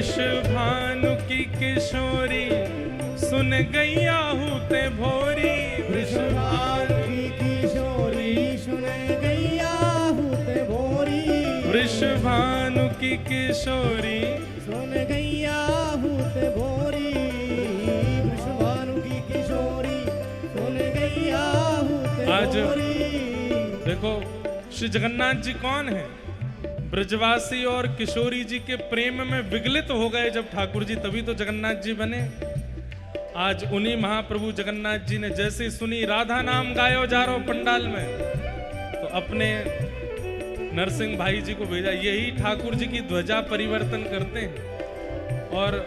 A: वृषभानु की किशोरी सुन गैया हूते भोरी।
B: वृषभानु की किशोरी सुन गैया हूते भोरी।
A: वृषभानु की किशोरी
B: सुन गैया हूते भोरी। वृषभानु की किशोरी सुन गैया हूते
A: आज
B: भोरी।
A: देखो श्री जगन्नाथ जी कौन है? ब्रजवासी और किशोरी जी के प्रेम में विगलित हो गए जब ठाकुर जी, तभी तो जगन्नाथ जी बने। आज उन्हीं महाप्रभु जगन्नाथ जी ने जैसे सुनी राधा नाम गायो जा रहा पंडाल में, तो अपने नरसिंह भाई जी को भेजा। यही ठाकुर जी की ध्वजा परिवर्तन करते हैं। और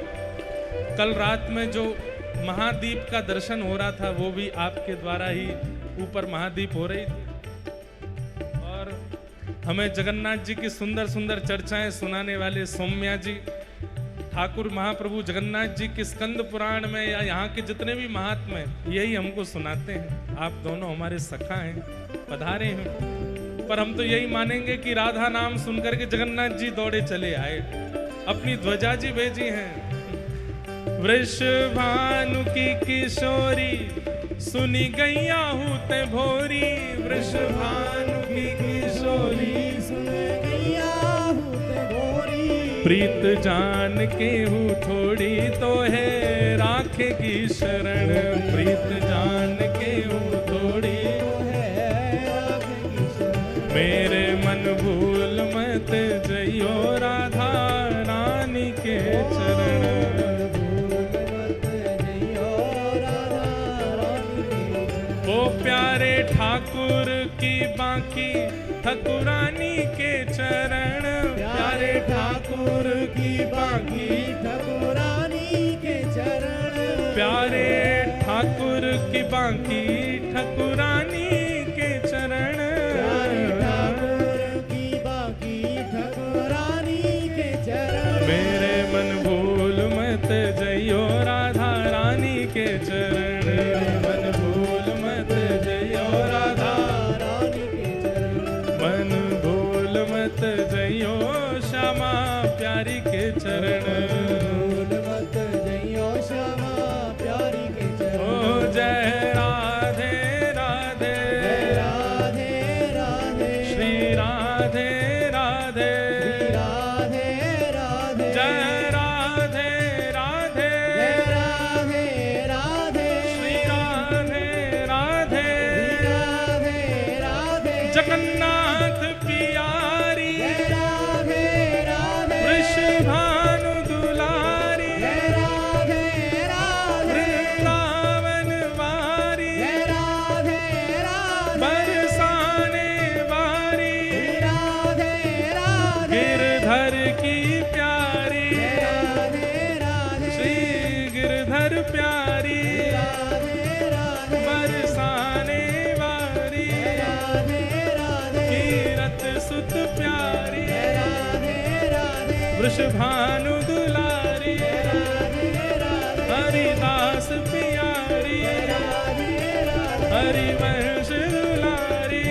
A: कल रात में जो महादीप का दर्शन हो रहा था वो भी आपके द्वारा ही ऊपर महादीप हो रही थी। और हमें जगन्नाथ जी की सुंदर सुंदर चर्चाएं सुनाने वाले सौम्या जी, ठाकुर महाप्रभु जगन्नाथ जी के स्कंद पुराण में या यहाँ के जितने भी महात्मा हैं यही हमको सुनाते हैं। आप दोनों हमारे सखा हैं, पधारे हैं। पर हम तो यही मानेंगे कि राधा नाम सुनकर के जगन्नाथ जी दौड़े चले आए, अपनी ध्वजा जी भेजी हैं। वृषभानु की किशोरी सुनी गैया हूते भोरी। वृषभानु की किशोरी
B: सुन गैया हूते भोरी।
A: प्रीत जान के हूँ थोड़ी तो है राखेगी शरण। प्रीत जान के हूँ थोड़ी मेरे मन भूल मत जइयो राधा रानी के चरण। ओ प्यारे ठाकुर की बाकी ठकुरानी के चरण।
B: प्यारे ठाकुर की बाकी ठकुरानी के चरण।
A: प्यारे ठाकुर की बाकी ठकुरानी के चरण।
B: प्यारे ठाकुर की बाकी ठकुरानी के चरण।
A: मेरे मन भूल मत जइयो राधा रानी के चरण। मेरे मन भूल मत जइयो राधा
B: रानी के चरण।
A: मन भूल मत जइयो श्यामा प्यारी के चरण।
B: भूल मत जइयो श्यामा प्यारी के चरण।
A: ओ जय राधे राधे
B: राधे राधे
A: श्री राधे राधे
B: श्री राधे राधे
A: जय राधे राधे
B: जय राधे राधे
A: श्री राधे राधे
B: राधे राधे
A: जगन्नाथ प्यारी
B: जय राधे राधे
A: वृषभानु दुलारी
B: जय राधे राधे
A: वृंदावन वारी
B: जय राधे राधे
A: बरसाने वारी
B: राधे राधे
A: गिरधर की प्यारी
B: राधे राधे
A: श्री गिरधर प्यारी
B: राधे राधे
A: बरसाने वारी
B: राधे राधे
A: कीरत सुत प्यारी
B: राधे राधे
A: वृषभानु दुलारी हरिदास प्यारी हरिवंश दुलारी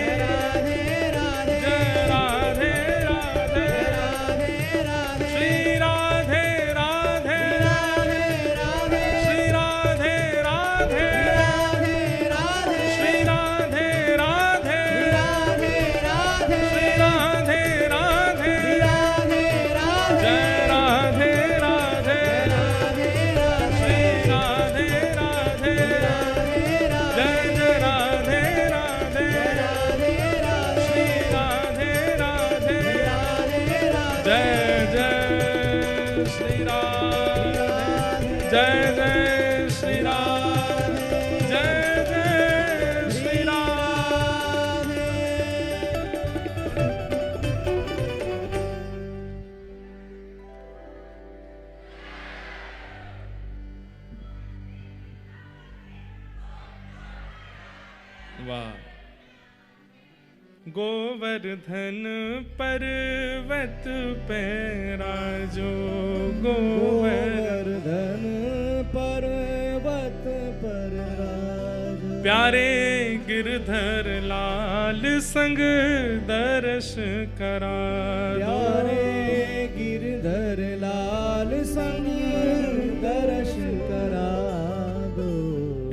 A: जय राधे राधे श्री राधे राधे श्री राधे राधे श्री राधे राधे श्री राधे राधे जय राधे राधे श्री राधे राधे जय जय राधे राधे श्री राधे राधे जय जय श्री राम जय जय श्री राम जय जय श्री राम। वाह। गोवर्धन पर्वत पे राजो गोवर्धन
B: गोवर्धन पर्वत पर राज
A: प्यारे गिरधर लाल संग दर्श करा दो।
B: प्यारे गिरधर लाल संग दर्श करा दो।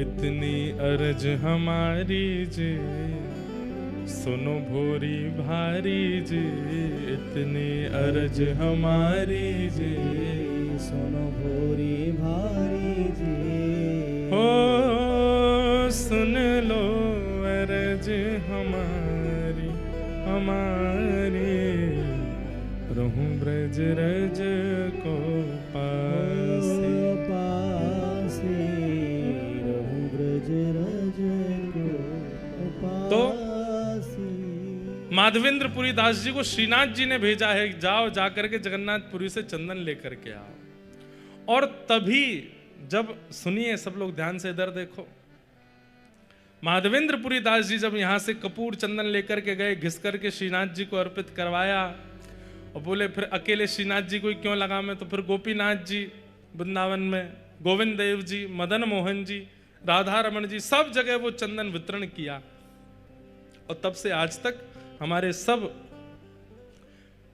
A: इतनी अर्ज हमारी जी, सुनो भोरी भारी जी, इतनी अर्ज हमारी जी,
B: सुनो भोरी भारी जी।
A: हो सुन लो अर्ज हमारी हमारी, रहूं ब्रज रज को पासे
B: पासे, रहूं ब्रज रज को
A: तो
B: पासे।
A: माधवेंद्रपुरी दास जी को श्रीनाथ जी ने भेजा है, जाओ जाकर के जगन्नाथपुरी से चंदन लेकर के आओ। और तभी जब सुनिए सब लोग ध्यान से इधर देखो, माधवेंद्रपुरी दास जी जब यहां से कपूर चंदन लेकर के गए, घिस करके श्रीनाथ जी को अर्पित करवाया और बोले फिर अकेले श्रीनाथ जी को ही क्यों लगा मैं, तो फिर गोपीनाथ जी वृंदावन में, गोविंद देव जी, मदन मोहन जी, राधा रमन जी, सब जगह वो चंदन वितरण किया। और तब से आज तक हमारे सब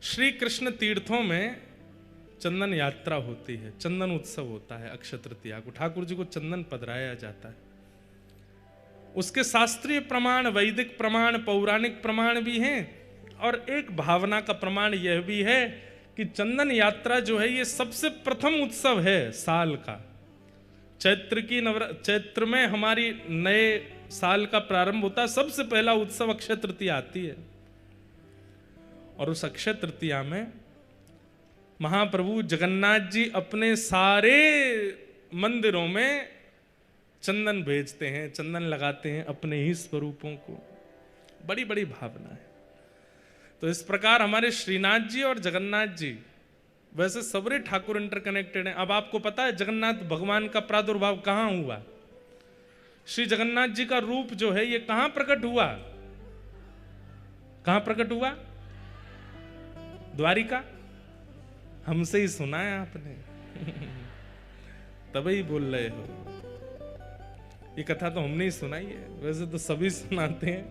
A: श्री कृष्ण तीर्थों में चंदन यात्रा होती है, चंदन उत्सव होता है। अक्षय तृतीया को ठाकुर जी को चंदन पधराया जाता है। उसके शास्त्रीय प्रमाण, वैदिक प्रमाण, पौराणिक प्रमाण भी हैं, और एक भावना का प्रमाण यह भी है कि चंदन यात्रा जो है ये सबसे प्रथम उत्सव है साल का। चैत्र में हमारी नए साल का प्रारंभ होता है, सबसे पहला उत्सव अक्षय तृतीया आती है। और उस अक्षय तृतीया में महाप्रभु जगन्नाथ जी अपने सारे मंदिरों में चंदन भेजते हैं, चंदन लगाते हैं अपने ही स्वरूपों को। बड़ी बड़ी भावना है। तो इस प्रकार हमारे श्रीनाथ जी और जगन्नाथ जी, वैसे सबरे ठाकुर इंटरकनेक्टेड हैं। अब आपको पता है जगन्नाथ भगवान का प्रादुर्भाव कहां हुआ? श्री जगन्नाथ जी का रूप जो है ये कहां प्रकट हुआ? कहां प्रकट हुआ? द्वारिका। हमसे ही सुना है आपने तभी बोल रहे हो। ये कथा तो हमने ही सुनाई है, वैसे तो सभी सुनाते हैं,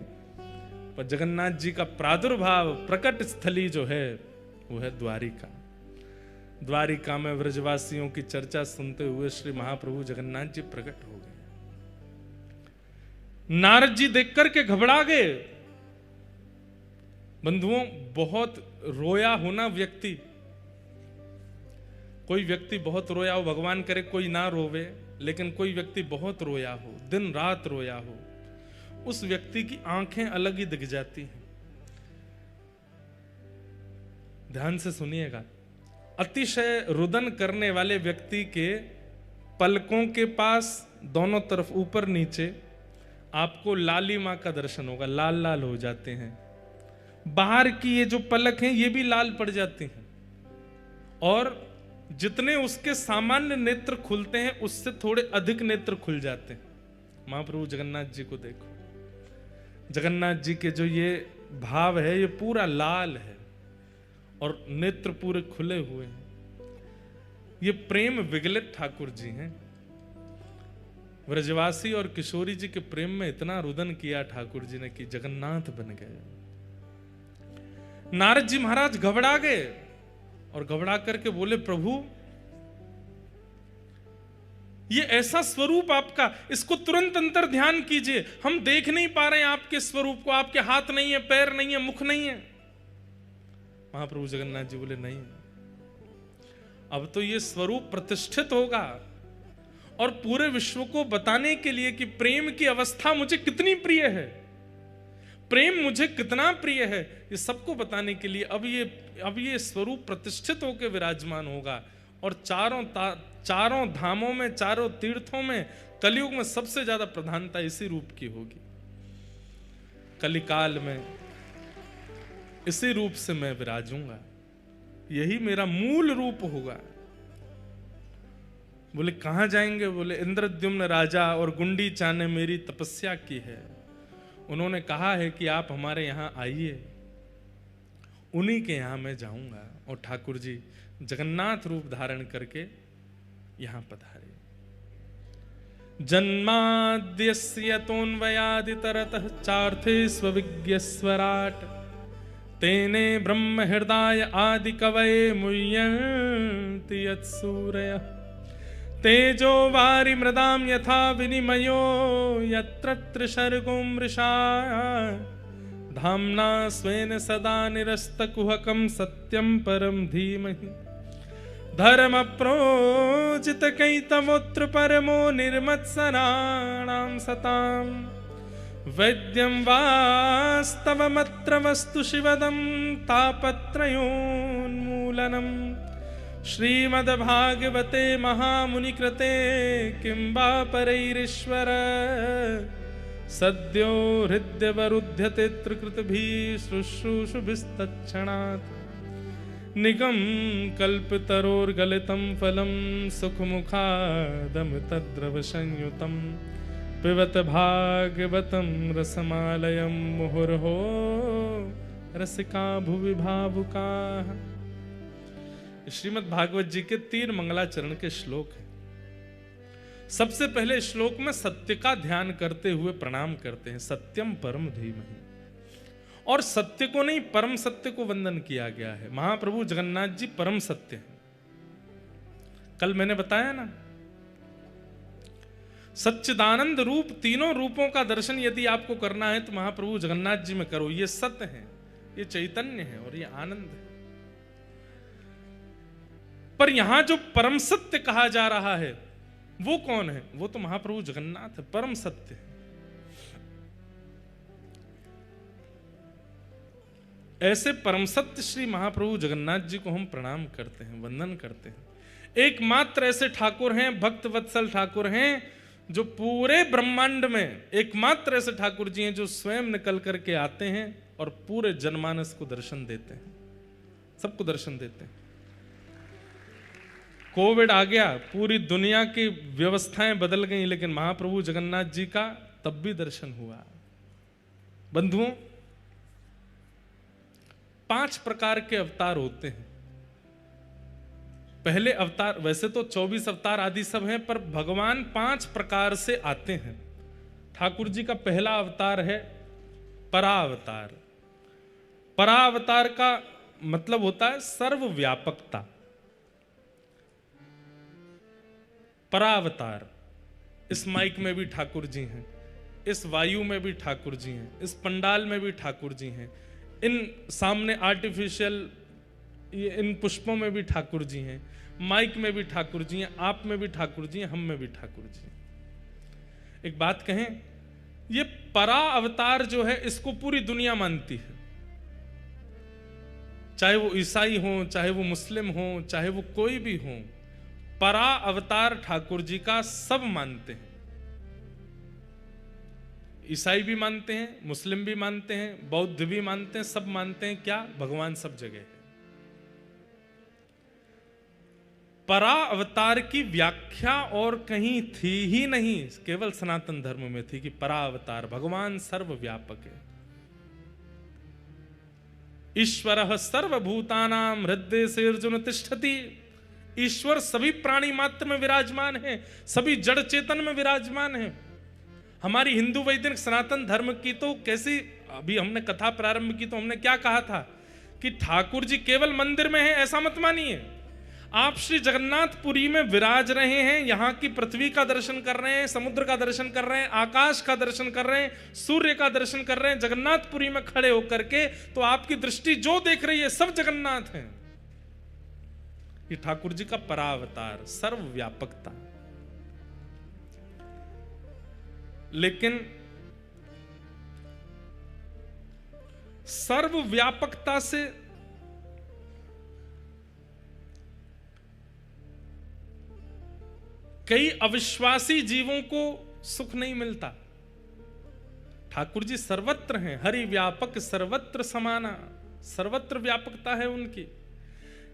A: पर जगन्नाथ जी का प्रादुर्भाव प्रकट स्थली जो है वो है द्वारिका। द्वारिका में व्रजवासियों की चर्चा सुनते हुए श्री महाप्रभु जगन्नाथ जी प्रकट हो गए। नारद जी देख करके घबरा गए। बंधुओं, बहुत रोया होना व्यक्ति, कोई व्यक्ति बहुत रोया हो, भगवान करे कोई ना रोवे, लेकिन कोई व्यक्ति बहुत रोया हो, दिन रात रोया हो, उस व्यक्ति की आंखें अलग ही दिख जाती हैं। ध्यान से सुनिएगा, अतिशय रुदन करने वाले व्यक्ति के पलकों के पास दोनों तरफ ऊपर नीचे आपको लालिमा का दर्शन होगा, लाल लाल हो जाते हैं। बाहर की ये जो पलक हैं ये भी लाल पड़ जाती हैं, और जितने उसके सामान्य नेत्र खुलते हैं उससे थोड़े अधिक नेत्र खुल जाते हैं। महाप्रभु जगन्नाथ जी को देखो, जगन्नाथ जी के जो ये भाव है ये पूरा लाल है और नेत्र पूरे खुले हुए हैं। ये प्रेम विगलित ठाकुर जी हैं। व्रजवासी और किशोरी जी के प्रेम में इतना रुदन किया ठाकुर जी ने कि जगन्नाथ बन गए। नारद जी महाराज घबरा गए और घबरा करके बोले, प्रभु ये ऐसा स्वरूप आपका, इसको तुरंत अंतर ध्यान कीजिए, हम देख नहीं पा रहे हैं आपके स्वरूप को, आपके हाथ नहीं है, पैर नहीं है, मुख नहीं है। महाप्रभु जगन्नाथ जी बोले, नहीं, अब तो ये स्वरूप प्रतिष्ठित होगा और पूरे विश्व को बताने के लिए कि प्रेम की अवस्था मुझे कितनी प्रिय है, प्रेम मुझे कितना प्रिय है, ये सबको बताने के लिए अब ये स्वरूप प्रतिष्ठित होकर विराजमान होगा। और चारों धामों में, चारों तीर्थों में, कलयुग में सबसे ज्यादा प्रधानता इसी रूप की होगी। कलिकाल में इसी रूप से मैं विराजूंगा, यही मेरा मूल रूप होगा। बोले कहां जाएंगे? बोले इंद्रद्युम्न राजा और गुंडीचा ने मेरी तपस्या की है, उन्होंने कहा है कि आप हमारे यहां आइए, उन्हीं के यहां मैं जाऊंगा। और ठाकुर जी जगन्नाथ रूप धारण करके यहां पधारे। जन्माद्यस्य तोन्वयादितरतः चार्थे स्वविज्ञस्वराट तेने ब्रह्म हृदय आदि कवये मुह्यन्ति विशन्ति यत्सूरयः तेजो वारि मृदां यथा विनिमयो यत्र त्रिसर्गो मृषा धाम्ना स्वेन सदा निरस्तकुहकं सत्यं परं धीमहि धर्मप्रोजितकैतवोऽत्र परमो निर्मत्सराणां सताम् वैद्यं वास्तवमत्र वस्तु शिवदं तापत्रयोन्मूलनम् श्रीमद्भागवते महामुनिकृते किं वा परैरीश्वर सद्यो हृद्यवरुध्यते त्रिकृतभिः शुश्रूषुभिस्तत्क्षणात् निगम कल्पतरोर्गलितं फलं सुखमुखादमृतद्रवसंयुतं पिबत भागवतं रसमालयं मुहुर्हो रसिका भुवि भावुकाः। श्रीमद् भागवत जी के 3 मंगलाचरण के श्लोक हैं। सबसे पहले श्लोक में सत्य का ध्यान करते हुए प्रणाम करते हैं, सत्यम परम धीमहि। और सत्य को नहीं, परम सत्य को वंदन किया गया है। महाप्रभु जगन्नाथ जी परम सत्य हैं। कल मैंने बताया ना, सच्चिदानंद रूप, तीनों रूपों का दर्शन यदि आपको करना है तो महाप्रभु जगन्नाथ जी में करो। ये सत्य है, ये चैतन्य है और ये आनंद है। पर यहां जो परम सत्य कहा जा रहा है वो कौन है? वो तो महाप्रभु जगन्नाथ है, परम सत्य है। ऐसे परम सत्य श्री महाप्रभु जगन्नाथ जी को हम प्रणाम करते हैं, वंदन करते हैं। एकमात्र ऐसे ठाकुर हैं, भक्त वत्सल ठाकुर हैं, जो पूरे ब्रह्मांड में एकमात्र ऐसे ठाकुर जी हैं जो स्वयं निकल करके आते हैं और पूरे जनमानस को दर्शन देते हैं, सबको दर्शन देते हैं। कोविड आ गया, पूरी दुनिया की व्यवस्थाएं बदल गई, लेकिन महाप्रभु जगन्नाथ जी का तब भी दर्शन हुआ। बंधुओं, 5 प्रकार के अवतार होते हैं। पहले अवतार, वैसे तो 24 अवतार आदि सब हैं, पर भगवान 5 प्रकार से आते हैं। ठाकुर जी का पहला अवतार है परावतार। परावतार का मतलब होता है सर्वव्यापकता। परावतार, इस माइक में भी ठाकुर जी हैं, इस वायु में भी ठाकुर जी हैं, इस पंडाल में भी ठाकुर जी हैं, इन सामने आर्टिफिशियल इन पुष्पों में भी ठाकुर जी हैं, माइक में भी ठाकुर जी हैं, आप में भी ठाकुर जी हैं, हम में भी ठाकुर जी हैं। एक बात कहें, ये परा अवतार जो है इसको पूरी दुनिया मानती है, चाहे वो ईसाई हो, चाहे वो मुस्लिम हो, चाहे वो कोई भी हो। परा अवतार ठाकुर जी का सब मानते हैं। ईसाई भी मानते हैं, मुस्लिम भी मानते हैं, बौद्ध भी मानते हैं, सब मानते हैं क्या? भगवान सब जगह है। परा अवतार की व्याख्या और कहीं थी ही नहीं, केवल सनातन धर्म में थी कि परा अवतार भगवान सर्वव्यापक है। ईश्वरः सर्वभूतानां हृदय से अर्जुन तिष्ठति। ईश्वर सभी प्राणी मात्र में विराजमान है, सभी जड़ चेतन में विराजमान है। हमारी हिंदू वैदिक सनातन धर्म की तो कैसी, अभी हमने कथा प्रारंभ की तो हमने क्या कहा था कि ठाकुर जी केवल मंदिर में हैं, ऐसा मत मानिए। आप श्री जगन्नाथपुरी में विराज रहे हैं, यहाँ की पृथ्वी का दर्शन कर रहे हैं, समुद्र का दर्शन कर रहे हैं, आकाश का दर्शन कर रहे हैं, सूर्य का दर्शन कर रहे हैं, जगन्नाथपुरी में खड़े होकर के, तो आपकी दृष्टि जो देख रही है सब जगन्नाथ हैं। ये ठाकुर जी का परावतार, सर्वव्यापकता। लेकिन सर्वव्यापकता से कई अविश्वासी जीवों को सुख नहीं मिलता। ठाकुर जी सर्वत्र हैं, हरि व्यापक सर्वत्र समाना, सर्वत्र व्यापकता है उनकी।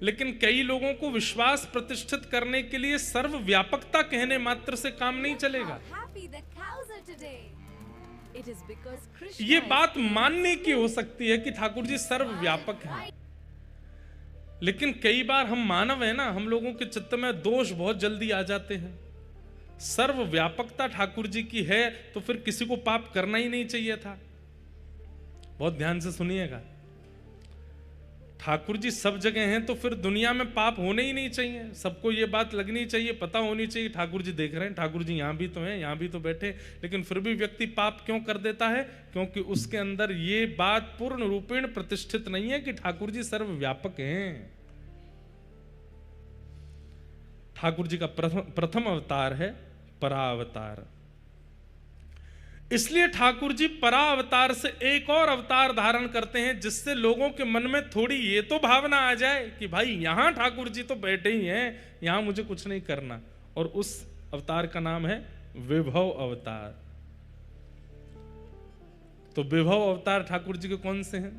A: लेकिन कई लोगों को विश्वास प्रतिष्ठित करने के लिए सर्वव्यापकता कहने मात्र से काम नहीं चलेगा। ये बात मानने की हो सकती है कि ठाकुर जी सर्वव्यापक हैं, लेकिन कई बार हम मानव है ना, हम लोगों के चित्त में दोष बहुत जल्दी आ जाते हैं। सर्वव्यापकता ठाकुर जी की है तो फिर किसी को पाप करना ही नहीं चाहिए था। बहुत ध्यान से सुनिएगा। ठाकुर जी सब जगह हैं तो फिर दुनिया में पाप होने ही नहीं चाहिए। सबको ये बात लगनी चाहिए, पता होनी चाहिए ठाकुर जी देख रहे हैं, ठाकुर जी यहाँ भी तो हैं, यहाँ भी तो बैठे, लेकिन फिर भी व्यक्ति पाप क्यों कर देता है? क्योंकि उसके अंदर ये बात पूर्ण रूपेण प्रतिष्ठित नहीं है कि ठाकुर जी सर्वव्यापक हैं। ठाकुर जी का प्रथम अवतार है परावतार। इसलिए ठाकुर जी परावतार से एक और अवतार धारण करते हैं, जिससे लोगों के मन में थोड़ी ये तो भावना आ जाए कि भाई यहां ठाकुर जी तो बैठे ही हैं, यहां मुझे कुछ नहीं करना। और उस अवतार का नाम है विभव अवतार। तो विभव अवतार ठाकुर जी के कौन से हैं?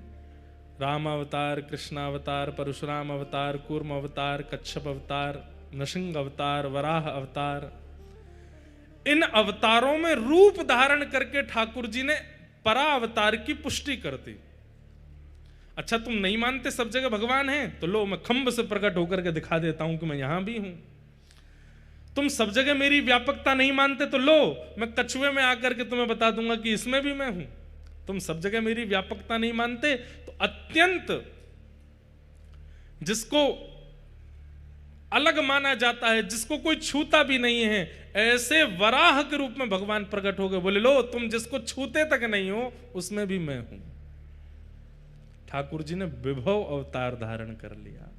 A: राम अवतार, कृष्ण अवतार, परशुराम अवतार, कूर्म अवतार, कच्छप अवतार, नृसिंह अवतार, वराह अवतार। इन अवतारों में रूप धारण करके ठाकुर जी ने परावतार की पुष्टि कर दी। अच्छा, तुम नहीं मानते सब जगह भगवान है, तो लो मैं खंभ से प्रकट होकर के दिखा देता हूं कि मैं यहां भी हूं। तुम सब जगह मेरी व्यापकता नहीं मानते, तो लो मैं कछुए में आकर के तुम्हें बता दूंगा कि इसमें भी मैं हूं। तुम सब जगह मेरी व्यापकता नहीं मानते, तो अत्यंत जिसको अलग माना जाता है, जिसको कोई छूता भी नहीं है, ऐसे वराह के रूप में भगवान प्रकट हो गए। बोले लो तुम जिसको छूते तक नहीं हो उसमें भी मैं हूं। ठाकुर जी ने विभव अवतार धारण कर लिया।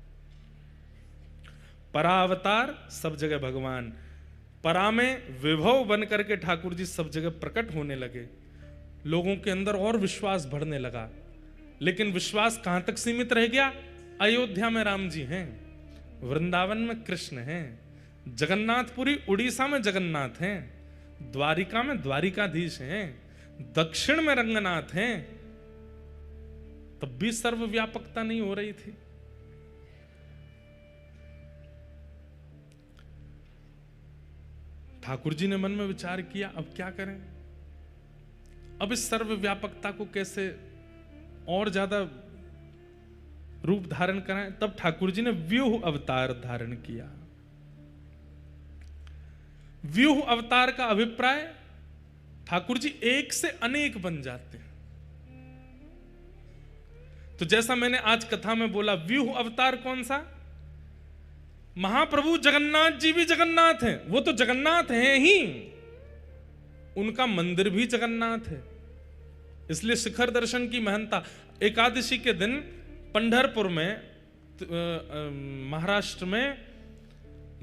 A: परावतार सब जगह भगवान, परा में विभव बन करके ठाकुर जी सब जगह प्रकट होने लगे। लोगों के अंदर और विश्वास बढ़ने लगा। लेकिन विश्वास कहां तक सीमित रह गया? अयोध्या में राम जी हैं, वृंदावन में कृष्ण हैं, जगन्नाथपुरी उड़ीसा में जगन्नाथ हैं, द्वारिका में द्वारिकाधीश हैं, दक्षिण में रंगनाथ हैं, तब भी सर्वव्यापकता नहीं हो रही थी। ठाकुर जी ने मन में विचार किया, अब क्या करें? अब इस सर्वव्यापकता को कैसे और ज्यादा रूप धारण कराएं? तब ठाकुर जी ने व्यूह अवतार धारण किया। व्यूह अवतार का अभिप्राय, ठाकुर जी एक से अनेक बन जाते हैं। तो जैसा मैंने आज कथा में बोला, व्यूह अवतार कौन सा? महाप्रभु जगन्नाथ जी भी जगन्नाथ हैं, वो तो जगन्नाथ हैं ही, उनका मंदिर भी जगन्नाथ है। इसलिए शिखर दर्शन की महत्ता। एकादशी के दिन पंढरपुर में, महाराष्ट्र में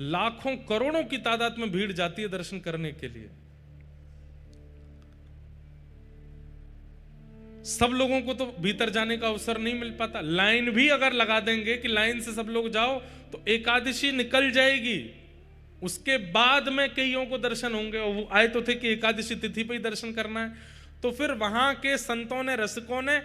A: लाखों करोड़ों की तादाद में भीड़ जाती है दर्शन करने के लिए। सब लोगों को तो भीतर जाने का अवसर नहीं मिल पाता। लाइन भी अगर लगा देंगे कि लाइन से सब लोग जाओ, तो एकादशी निकल जाएगी, उसके बाद में कईयों को दर्शन होंगे। और वो आए तो थे कि एकादशी तिथि पे ही दर्शन करना है। तो फिर वहां के संतों ने, रसिकों ने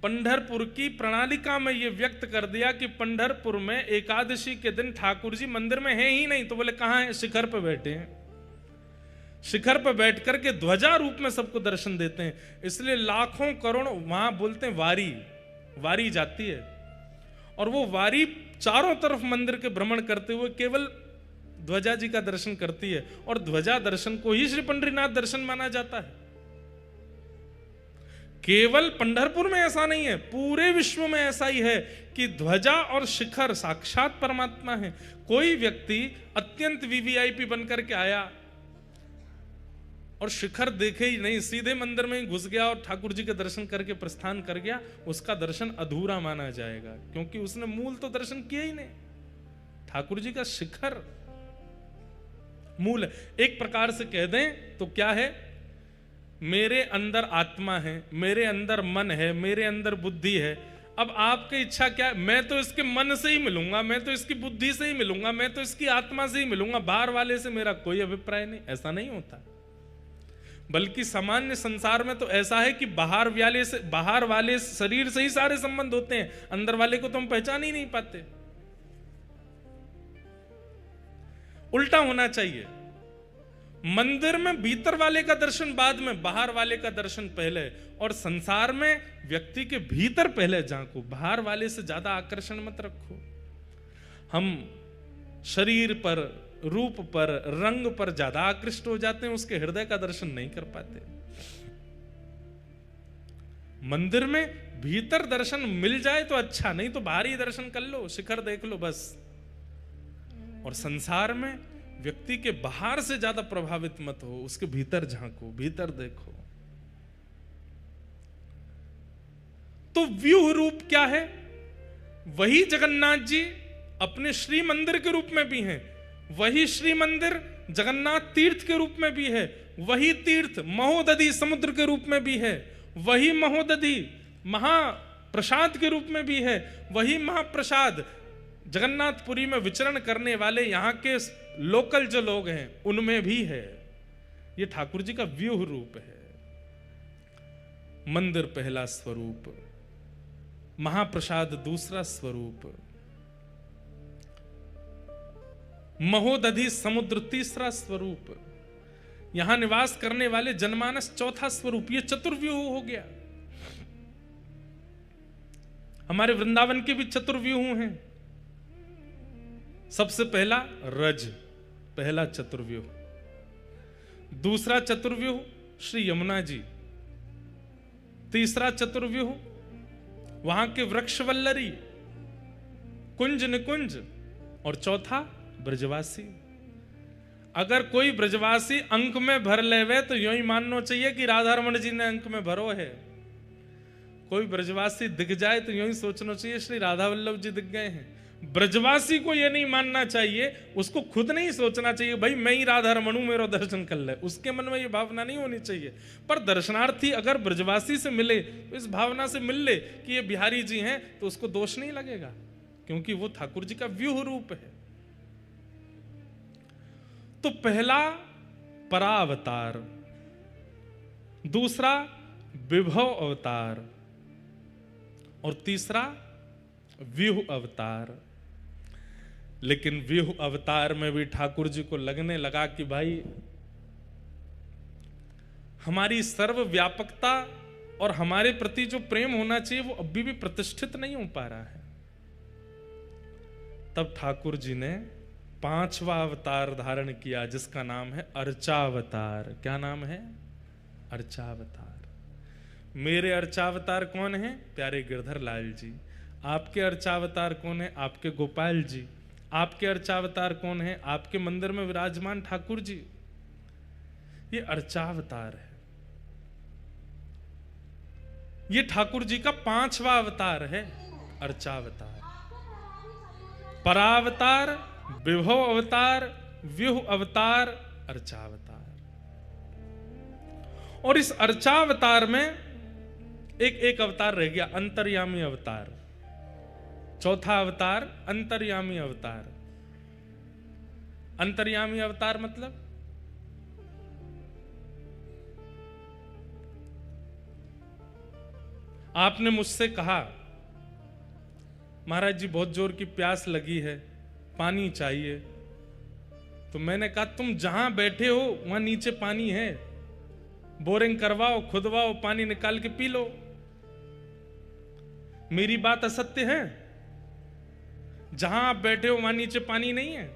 A: पंढरपुर की प्रणालिका में यह व्यक्त कर दिया कि पंढरपुर में एकादशी के दिन ठाकुर जी मंदिर में हैं ही नहीं। तो बोले कहां है? शिखर पर बैठे हैं। शिखर पर बैठ करके ध्वजा रूप में सबको दर्शन देते हैं। इसलिए लाखों करोड़ों, वहां बोलते हैं वारी जाती है, और वो वारी चारों तरफ मंदिर के भ्रमण करते हुए केवल ध्वजा जी का दर्शन करती है। और ध्वजा दर्शन को ही श्री पंढरीनाथ दर्शन माना जाता है। केवल पंढरपुर में ऐसा नहीं है, पूरे विश्व में ऐसा ही है कि ध्वजा और शिखर साक्षात परमात्मा है। कोई व्यक्ति अत्यंत वीवीआईपी बनकर के आया और शिखर देखे ही नहीं, सीधे मंदिर में ही घुस गया और ठाकुर जी के दर्शन करके प्रस्थान कर गया, उसका दर्शन अधूरा माना जाएगा, क्योंकि उसने मूल तो दर्शन किया ही नहीं। ठाकुर जी का शिखर मूल है। एक प्रकार से कह दें तो क्या है? मेरे अंदर आत्मा है, मेरे अंदर मन है, मेरे अंदर बुद्धि है। अब आपकी इच्छा क्या है? मैं तो इसके मन से ही मिलूंगा, मैं तो इसकी बुद्धि से ही मिलूंगा, मैं तो इसकी आत्मा से ही मिलूंगा, बाहर वाले से मेरा कोई अभिप्राय नहीं। ऐसा नहीं होता। बल्कि सामान्य संसार में तो ऐसा है कि बाहर वाले शरीर से ही सारे संबंध होते हैं, अंदर वाले को तो हम पहचान ही नहीं पाते। उल्टा होना चाहिए। मंदिर में भीतर वाले का दर्शन बाद में, बाहर वाले का दर्शन पहले। और संसार में व्यक्ति के भीतर पहले झांको, बाहर वाले से ज्यादा आकर्षण मत रखो। हम शरीर पर, रूप पर, रंग पर ज्यादा आकृष्ट हो जाते हैं, उसके हृदय का दर्शन नहीं कर पाते। मंदिर में भीतर दर्शन मिल जाए तो अच्छा, नहीं तो बाहर ही दर्शन कर लो, शिखर देख लो बस। और संसार में व्यक्ति के बाहर से ज्यादा प्रभावित मत हो, उसके भीतर झांको, भीतर देखो। तो व्यूह रूप क्या है? वही जगन्नाथ जी अपने श्री मंदिर के रूप में भी हैं, वही श्री मंदिर जगन्नाथ तीर्थ के रूप में भी है, वही तीर्थ महोदधि समुद्र के रूप में भी है, वही महोदधि महाप्रसाद के रूप में भी है, वही महाप्रसाद जगन्नाथपुरी में विचरण करने वाले यहाँ के लोकल जो लोग हैं उनमें भी है। ये ठाकुर जी का व्यूह रूप है। मंदिर पहला स्वरूप, महाप्रसाद दूसरा स्वरूप, महोदधि समुद्र तीसरा स्वरूप, यहां निवास करने वाले जनमानस चौथा स्वरूप। ये चतुर्व्यूह हो गया। हमारे वृंदावन के भी चतुर्व्यूह हैं। सबसे पहला रज, पहला चतुर्व्यूह। दूसरा चतुर्व्यूह श्री यमुना जी। तीसरा चतुर्व्यूह वहां के वृक्षवल्लरी, कुंज निकुंज। और चौथा ब्रजवासी। अगर कोई ब्रजवासी अंक में भर लेवे तो यूं ही मानना चाहिए कि राधा रमण जी ने अंक में भरो है। कोई ब्रजवासी दिख जाए तो यूं ही सोचना चाहिए श्री राधा वल्लभ जी दिख गए हैं। ब्रजवासी को यह नहीं मानना चाहिए, उसको खुद नहीं सोचना चाहिए भाई मैं ही राधा रमण हूं, मेरा दर्शन कर ले। उसके मन में यह भावना नहीं होनी चाहिए। पर दर्शनार्थी अगर ब्रजवासी से मिले तो इस भावना से मिल ले कि ये बिहारी जी हैं, तो उसको दोष नहीं लगेगा, क्योंकि वो ठाकुर जी का व्यूह रूप है। तो पहला परावतार, दूसरा विभव अवतार और तीसरा व्यूह अवतार। लेकिन व्यूह अवतार में भी ठाकुर जी को लगने लगा कि भाई हमारी सर्वव्यापकता और हमारे प्रति जो प्रेम होना चाहिए वो अभी भी प्रतिष्ठित नहीं हो पा रहा है। तब ठाकुर जी ने पांचवा अवतार धारण किया, जिसका नाम है अर्चावतार। क्या नाम है? अर्चावतार। मेरे अर्चावतार कौन है? प्यारे गिरधर लाल जी। आपके अर्चावतार कौन है? आपके गोपाल जी। आपके अर्चावतार कौन है? आपके मंदिर में विराजमान ठाकुर जी। ये अर्चावतार है। ये ठाकुर जी का पांचवा अवतार है, अर्चावतार। परावतार, विभव अवतार, व्यूह अवतार, अर्चावतार। और इस अर्चावतार में एक अवतार रह गया, अंतर्यामी अवतार। चौथा अवतार अंतर्यामी अवतार। अंतर्यामी अवतार मतलब आपने मुझसे कहा महाराज जी बहुत जोर की प्यास लगी है, पानी चाहिए। तो मैंने कहा तुम जहां बैठे हो वहां नीचे पानी है, बोरिंग करवाओ, खुदवाओ, पानी निकाल के पी लो। मेरी बात असत्य है? जहां आप बैठे हो वहां नीचे पानी नहीं है।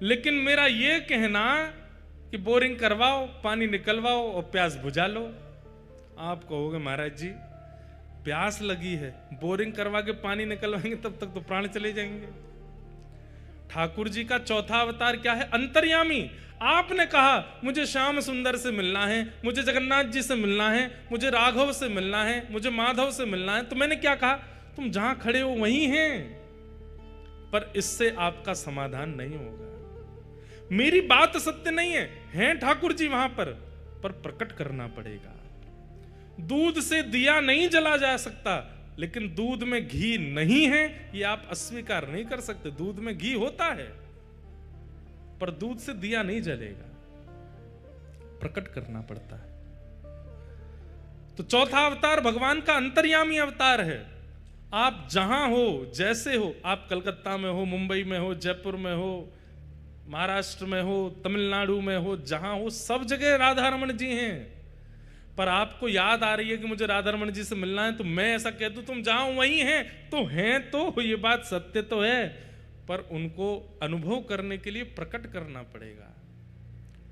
A: लेकिन मेरा यह कहना कि बोरिंग करवाओ, पानी निकलवाओ और प्यास बुझा लो। आप कहोगे महाराज जी प्यास लगी है, बोरिंग करवा के पानी निकलवाएंगे तब तक तो प्राण चले जाएंगे। ठाकुर जी का चौथा अवतार क्या है? अंतर्यामी। आपने कहा मुझे श्याम सुंदर से मिलना है, मुझे जगन्नाथ जी से मिलना है, मुझे राघव से मिलना है, मुझे माधव से मिलना है। तो मैंने क्या कहा? तुम जहां खड़े हो वहीं हैं। पर इससे आपका समाधान नहीं होगा। मेरी बात सत्य नहीं है ठाकुर जी वहां पर प्रकट करना पड़ेगा। दूध से दिया नहीं जला जा सकता, लेकिन दूध में घी नहीं है ये आप अस्वीकार नहीं कर सकते। दूध में घी होता है पर दूध से दिया नहीं जलेगा, प्रकट करना पड़ता है। तो चौथा अवतार भगवान का अंतर्यामी अवतार है। आप जहां हो, जैसे हो, आप कलकत्ता में हो, मुंबई में हो, जयपुर में हो, महाराष्ट्र में हो, तमिलनाडु में हो, जहां हो सब जगह राधा रमण जी हैं। पर आपको याद आ रही है कि मुझे राधा रमण जी से मिलना है, तो मैं ऐसा कह दूं तुम जहां वहीं हैं तो हैं। तो ये बात सत्य तो है, पर उनको अनुभव करने के लिए प्रकट करना पड़ेगा।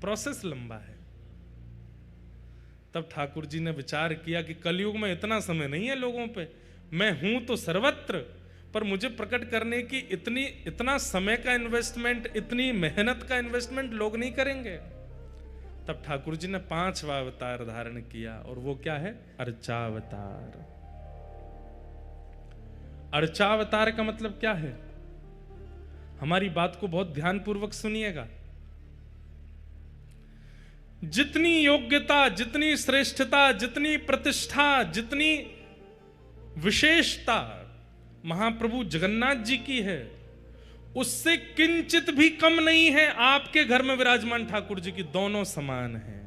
A: प्रोसेस लंबा है। तब ठाकुर जी ने विचार किया कि कलयुग में इतना समय नहीं है लोगों पे, मैं हूं तो सर्वत्र, पर मुझे प्रकट करने की इतना समय का इन्वेस्टमेंट, इतनी मेहनत का इन्वेस्टमेंट लोग नहीं करेंगे। तब ठाकुर जी ने 5वां अवतार धारण किया, और वो क्या है? अर्चावतार। अर्चावतार का मतलब क्या है? हमारी बात को बहुत ध्यानपूर्वक सुनिएगा। जितनी योग्यता, जितनी श्रेष्ठता, जितनी प्रतिष्ठा, जितनी विशेषता महाप्रभु जगन्नाथ जी की है, उससे किंचित भी कम नहीं है आपके घर में विराजमान ठाकुर जी की। दोनों समान हैं।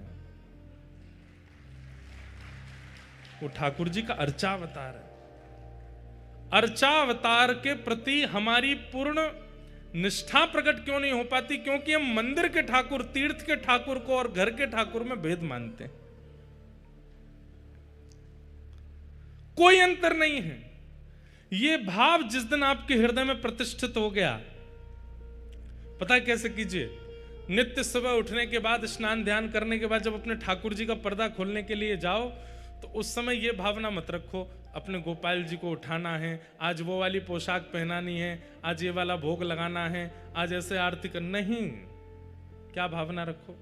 A: वो ठाकुर जी का अर्चावतार है। अर्चावतार के प्रति हमारी पूर्ण निष्ठा प्रकट क्यों नहीं हो पाती? क्योंकि हम मंदिर के ठाकुर, तीर्थ के ठाकुर को और घर के ठाकुर में भेद मानते हैं। कोई अंतर नहीं है। ये भाव जिस दिन आपके हृदय में प्रतिष्ठित हो गया, पता है कैसे कीजिए? नित्य सुबह उठने के बाद, स्नान ध्यान करने के बाद जब अपने ठाकुर जी का पर्दा खोलने के लिए जाओ, तो उस समय ये भावना मत रखो अपने गोपाल जी को उठाना है, आज वो वाली पोशाक पहनानी है, आज ये वाला भोग लगाना है, आज ऐसे आरती कर। नहीं, क्या भावना रखो?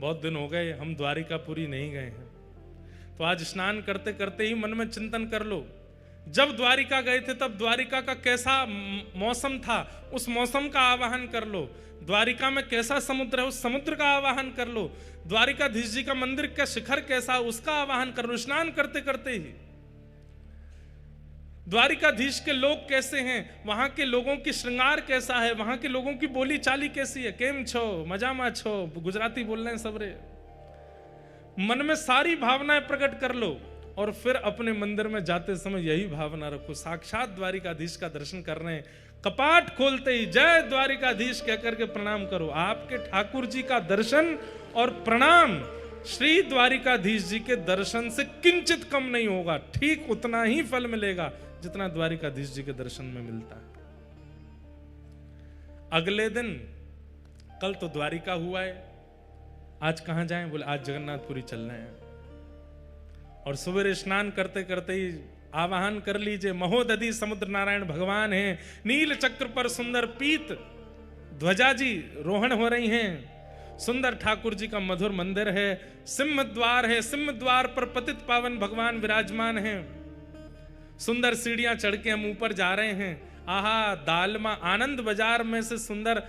A: बहुत दिन हो गए हम द्वारिकापुरी नहीं गए हैं, तो आज स्नान करते करते ही मन में चिंतन कर लो, जब द्वारिका गए थे तब द्वारिका का कैसा मौसम था, उस मौसम का आवाहन कर लो। द्वारिका में कैसा समुद्र है, उस समुद्र का आवाहन कर लो। द्वारिकाधीश जी का मंदिर का शिखर कैसा, उसका आवाहन कर लो स्नान करते करते ही। द्वारिकाधीश के लोग कैसे हैं, वहां के लोगों की श्रृंगार कैसा है, वहां के लोगों की बोली चाली कैसी है, केम छो, मजामा छो, गुजराती बोल रहे हैं सबरे। मन में सारी भावनाएं प्रकट कर लो, और फिर अपने मंदिर में जाते समय यही भावना रखो, साक्षात द्वारिकाधीश का दर्शन कर रहे हैं। कपाट खोलते ही जय द्वारिकाधीश कहकर के प्रणाम करो। आपके ठाकुर जी का दर्शन और प्रणाम श्री द्वारिकाधीश जी के दर्शन से किंचित कम नहीं होगा, ठीक उतना ही फल मिलेगा जितना द्वारिकाधीश जी के दर्शन में मिलता है। अगले दिन, कल तो द्वारिका हुआ है, आज कहां जाएं? बोले आज जगन्नाथपुरी चल रहे हैं। और सुबह स्नान करते करते ही आवाहन कर लीजिए, महोदधि समुद्र नारायण भगवान हैं, नील चक्र पर सुंदर पीत ध्वजा जी रोहण हो रही हैं, सुंदर ठाकुर जी का मधुर मंदिर है, सिंह द्वार है, सिंह द्वार पर पतित पावन भगवान विराजमान हैं, सुंदर सीढ़ियां चढ़ के हम ऊपर जा रहे हैं। आहा, दालमा, आनंद बाजार में से सुंदर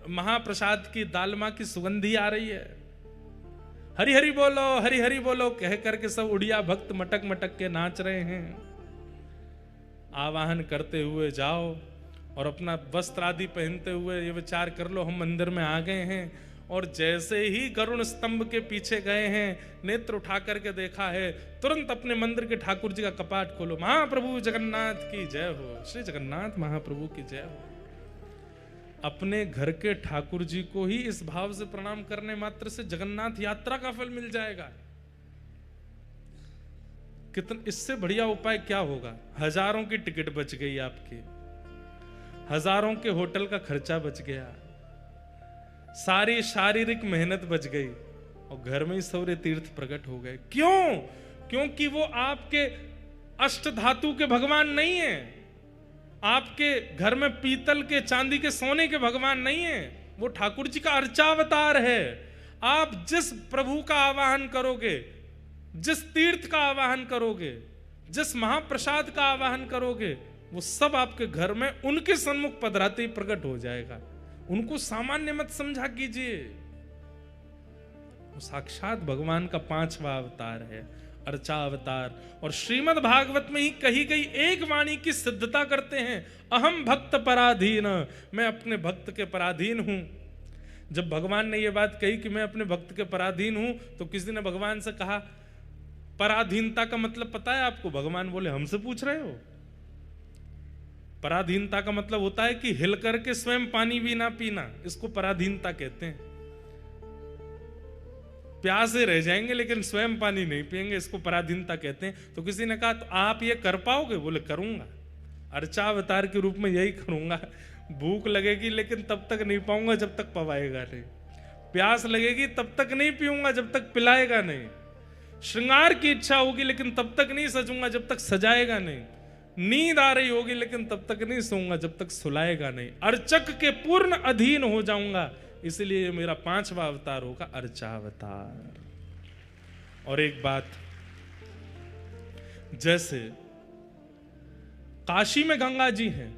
A: महाप्रसाद की दालमा की सुगंधी आ रही है। हरि हरि बोलो, हरि हरि बोलो कह करके सब उड़िया भक्त मटक मटक के नाच रहे हैं। आवाहन करते हुए जाओ और अपना वस्त्र आदि पहनते हुए ये विचार कर लो हम मंदिर में आ गए हैं। और जैसे ही गरुण स्तंभ के पीछे गए हैं, नेत्र उठा करके देखा है, तुरंत अपने मंदिर के ठाकुर जी का कपाट खोलो, महाप्रभु जगन्नाथ की जय हो, श्री जगन्नाथ महाप्रभु की जय हो। अपने घर के ठाकुर जी को ही इस भाव से प्रणाम करने मात्र से जगन्नाथ यात्रा का फल मिल जाएगा। कितना इससे बढ़िया उपाय क्या होगा? हजारों की टिकट बच गई आपकी, हजारों के होटल का खर्चा बच गया, सारी शारीरिक मेहनत बच गई, और घर में ही सौर्य तीर्थ प्रकट हो गए। क्यों? क्योंकि वो आपके अष्ट धातु के भगवान नहीं है, आपके घर में पीतल के, चांदी के, सोने के भगवान नहीं है, वो ठाकुर जी का अर्चावतार है। आप जिस प्रभु का आवाहन करोगे, जिस तीर्थ का आवाहन करोगे, जिस महाप्रसाद का आवाहन करोगे, वो सब आपके घर में उनके सन्मुख पधराते ही प्रकट हो जाएगा। उनको सामान्य मत समझा कीजिए, वो साक्षात भगवान का 5वां अवतार है, अर्चावतार। और श्रीमद् भागवत में ही कही गई एक वाणी की सिद्धता करते हैं, अहम भक्त पराधीन, मैं अपने भक्त के पराधीन हूं। जब भगवान ने यह बात कही कि मैं अपने भक्त के पराधीन हूं, तो किसी ने भगवान से कहा पराधीनता का मतलब पता है आपको? भगवान बोले हमसे पूछ रहे हो? पराधीनता का मतलब होता है कि हिल करके स्वयं पानी भी ना पीना, इसको पराधीनता कहते हैं। प्यासे रह जाएंगे लेकिन स्वयं पानी नहीं पिएंगे, इसको पराधीनता कहते हैं। तो किसी ने कहा तो आप ये कर पाओगे? बोले करूंगा, अर्चावतार के रूप में यही करूंगा। भूख लगेगी लेकिन तब तक नहीं पाऊंगा जब तक पवाएगा नहीं, प्यास लगेगी तब तक नहीं पीऊंगा जब तक पिलाएगा नहीं, श्रृंगार की इच्छा होगी लेकिन तब तक नहीं सजूंगा जब तक सजाएगा नहीं। नींद आ रही होगी लेकिन तब तक नहीं सोऊंगा जब तक सुलाएगा नहीं। अर्चक के पूर्ण अधीन हो जाऊंगा, इसलिए मेरा 5वां अवतार होगा अर्चावतार। और एक बात, जैसे काशी में गंगा जी हैं,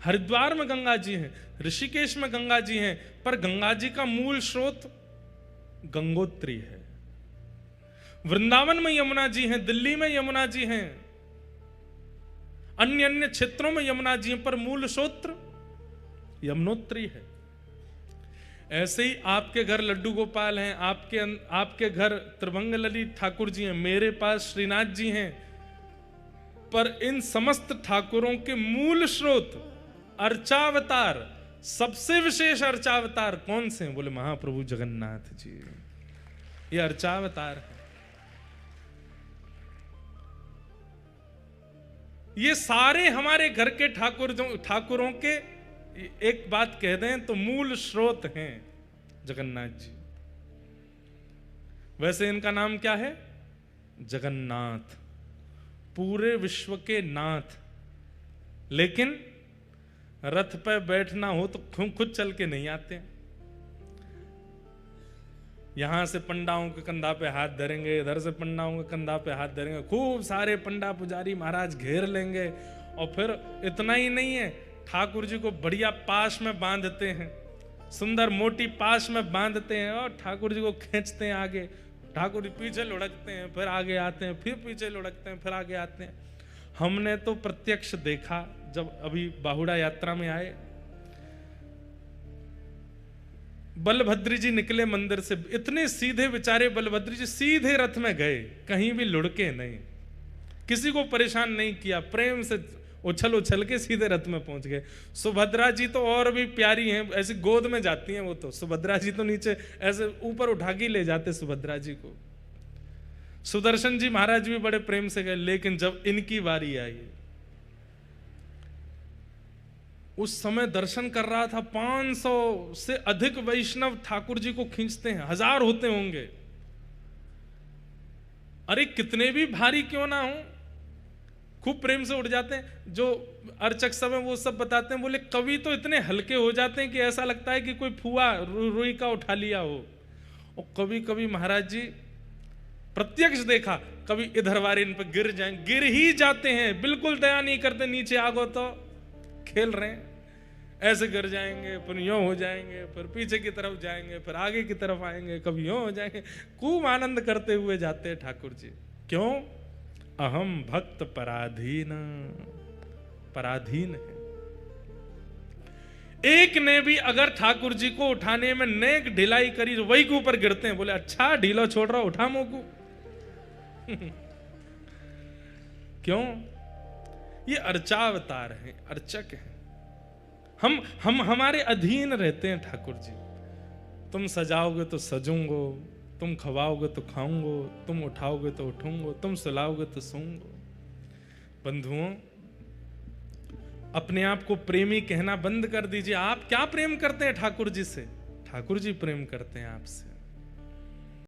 A: हरिद्वार में गंगा जी हैं, ऋषिकेश में गंगा जी हैं, पर गंगा जी का मूल स्रोत गंगोत्री है। वृंदावन में यमुना जी हैं, दिल्ली में यमुना जी हैं, अन्य अन्य क्षेत्रों में यमुना जी हैं, पर मूल स्रोत यमुनोत्री है। ऐसे ही आपके घर लड्डू गोपाल हैं, आपके घर त्रिभंग ललित ठाकुर जी हैं, मेरे पास श्रीनाथ जी हैं, पर इन समस्त ठाकुरों के मूल स्रोत अर्चावतार, सबसे विशेष अर्चावतार कौन से हैं? बोले महाप्रभु जगन्नाथ जी, ये अर्चावतार है। ये सारे हमारे घर के ठाकुरों के एक बात कह दें तो मूल स्रोत हैं जगन्नाथ जी। वैसे इनका नाम क्या है? जगन्नाथ, पूरे विश्व के नाथ। लेकिन रथ पे बैठना हो तो खुद चल के नहीं आते। यहां से पंडाओं के कंधा पे हाथ धरेंगे, इधर से पंडाओं के कंधा पे हाथ धरेंगे, खूब सारे पंडा पुजारी महाराज घेर लेंगे। और फिर इतना ही नहीं है, ठाकुर जी को बढ़िया पास में बांधते हैं, सुंदर मोटी पास में बांधते हैं और ठाकुर जी को खींचते हैं आगे। ठाकुर जी पीछे लुढ़कते हैं, फिर आगे आते हैं, फिर पीछे लुढ़कते हैं, फिर आगे आते हैं। हमने तो प्रत्यक्ष देखा जब अभी बाहुड़ा यात्रा में आए, बलभद्र जी निकले मंदिर से, इतने सीधे बेचारे बलभद्र जी सीधे रथ में गए, कहीं भी लुढ़के नहीं, किसी को परेशान नहीं किया, प्रेम से उछल उछल के सीधे रथ में पहुंच गए। सुभद्रा जी तो और भी प्यारी हैं, ऐसी गोद में जाती हैं वो तो। सुभद्रा जी तो नीचे ऐसे ऊपर उठा के ले जाते सुभद्रा जी को। सुदर्शन जी महाराज भी बड़े प्रेम से गए। लेकिन जब इनकी बारी आई, उस समय दर्शन कर रहा था, 500 से अधिक वैष्णव ठाकुर जी को खींचते हैं, 1000 होते होंगे। अरे कितने भी भारी क्यों ना हो, खूब प्रेम से उठ जाते हैं। जो अर्चक सब हैं वो सब बताते हैं, बोले कभी तो इतने हल्के हो जाते हैं कि ऐसा लगता है कि कोई फुआ रुई का उठा लिया हो। और कभी कभी महाराज जी प्रत्यक्ष देखा, कभी इधर वाले इन पर गिर जाएं, गिर ही जाते हैं, बिल्कुल दया नहीं करते, नीचे आगो तो खेल रहे हैं, ऐसे गिर जाएंगे, फिर यूं हो जाएंगे, फिर पीछे की तरफ जाएंगे, फिर आगे की तरफ आएंगे, कभी यूं हो जाएंगे। खूब आनंद करते हुए जाते हैं ठाकुर जी। क्यों? अहम भक्त पराधीन, पराधीन है। एक ने भी अगर ठाकुर जी को उठाने में नेक ढिलाई करी तो वही के ऊपर गिरते हैं। बोले अच्छा ढीला छोड़ रहा, उठा मोकू। क्यों? ये अर्चावतार है, अर्चक है। हम हमारे अधीन रहते हैं ठाकुर जी। तुम सजाओगे तो सजूंगो, तुम खवाओगे तो खाऊंगो, तुम उठाओगे तो उठूंगो, तुम सुलाओगे तो सोऊंगो। बंधुओं, अपने आप को प्रेमी कहना बंद कर दीजिए। आप क्या प्रेम करते हैं ठाकुर जी से? ठाकुर जी प्रेम करते हैं आपसे।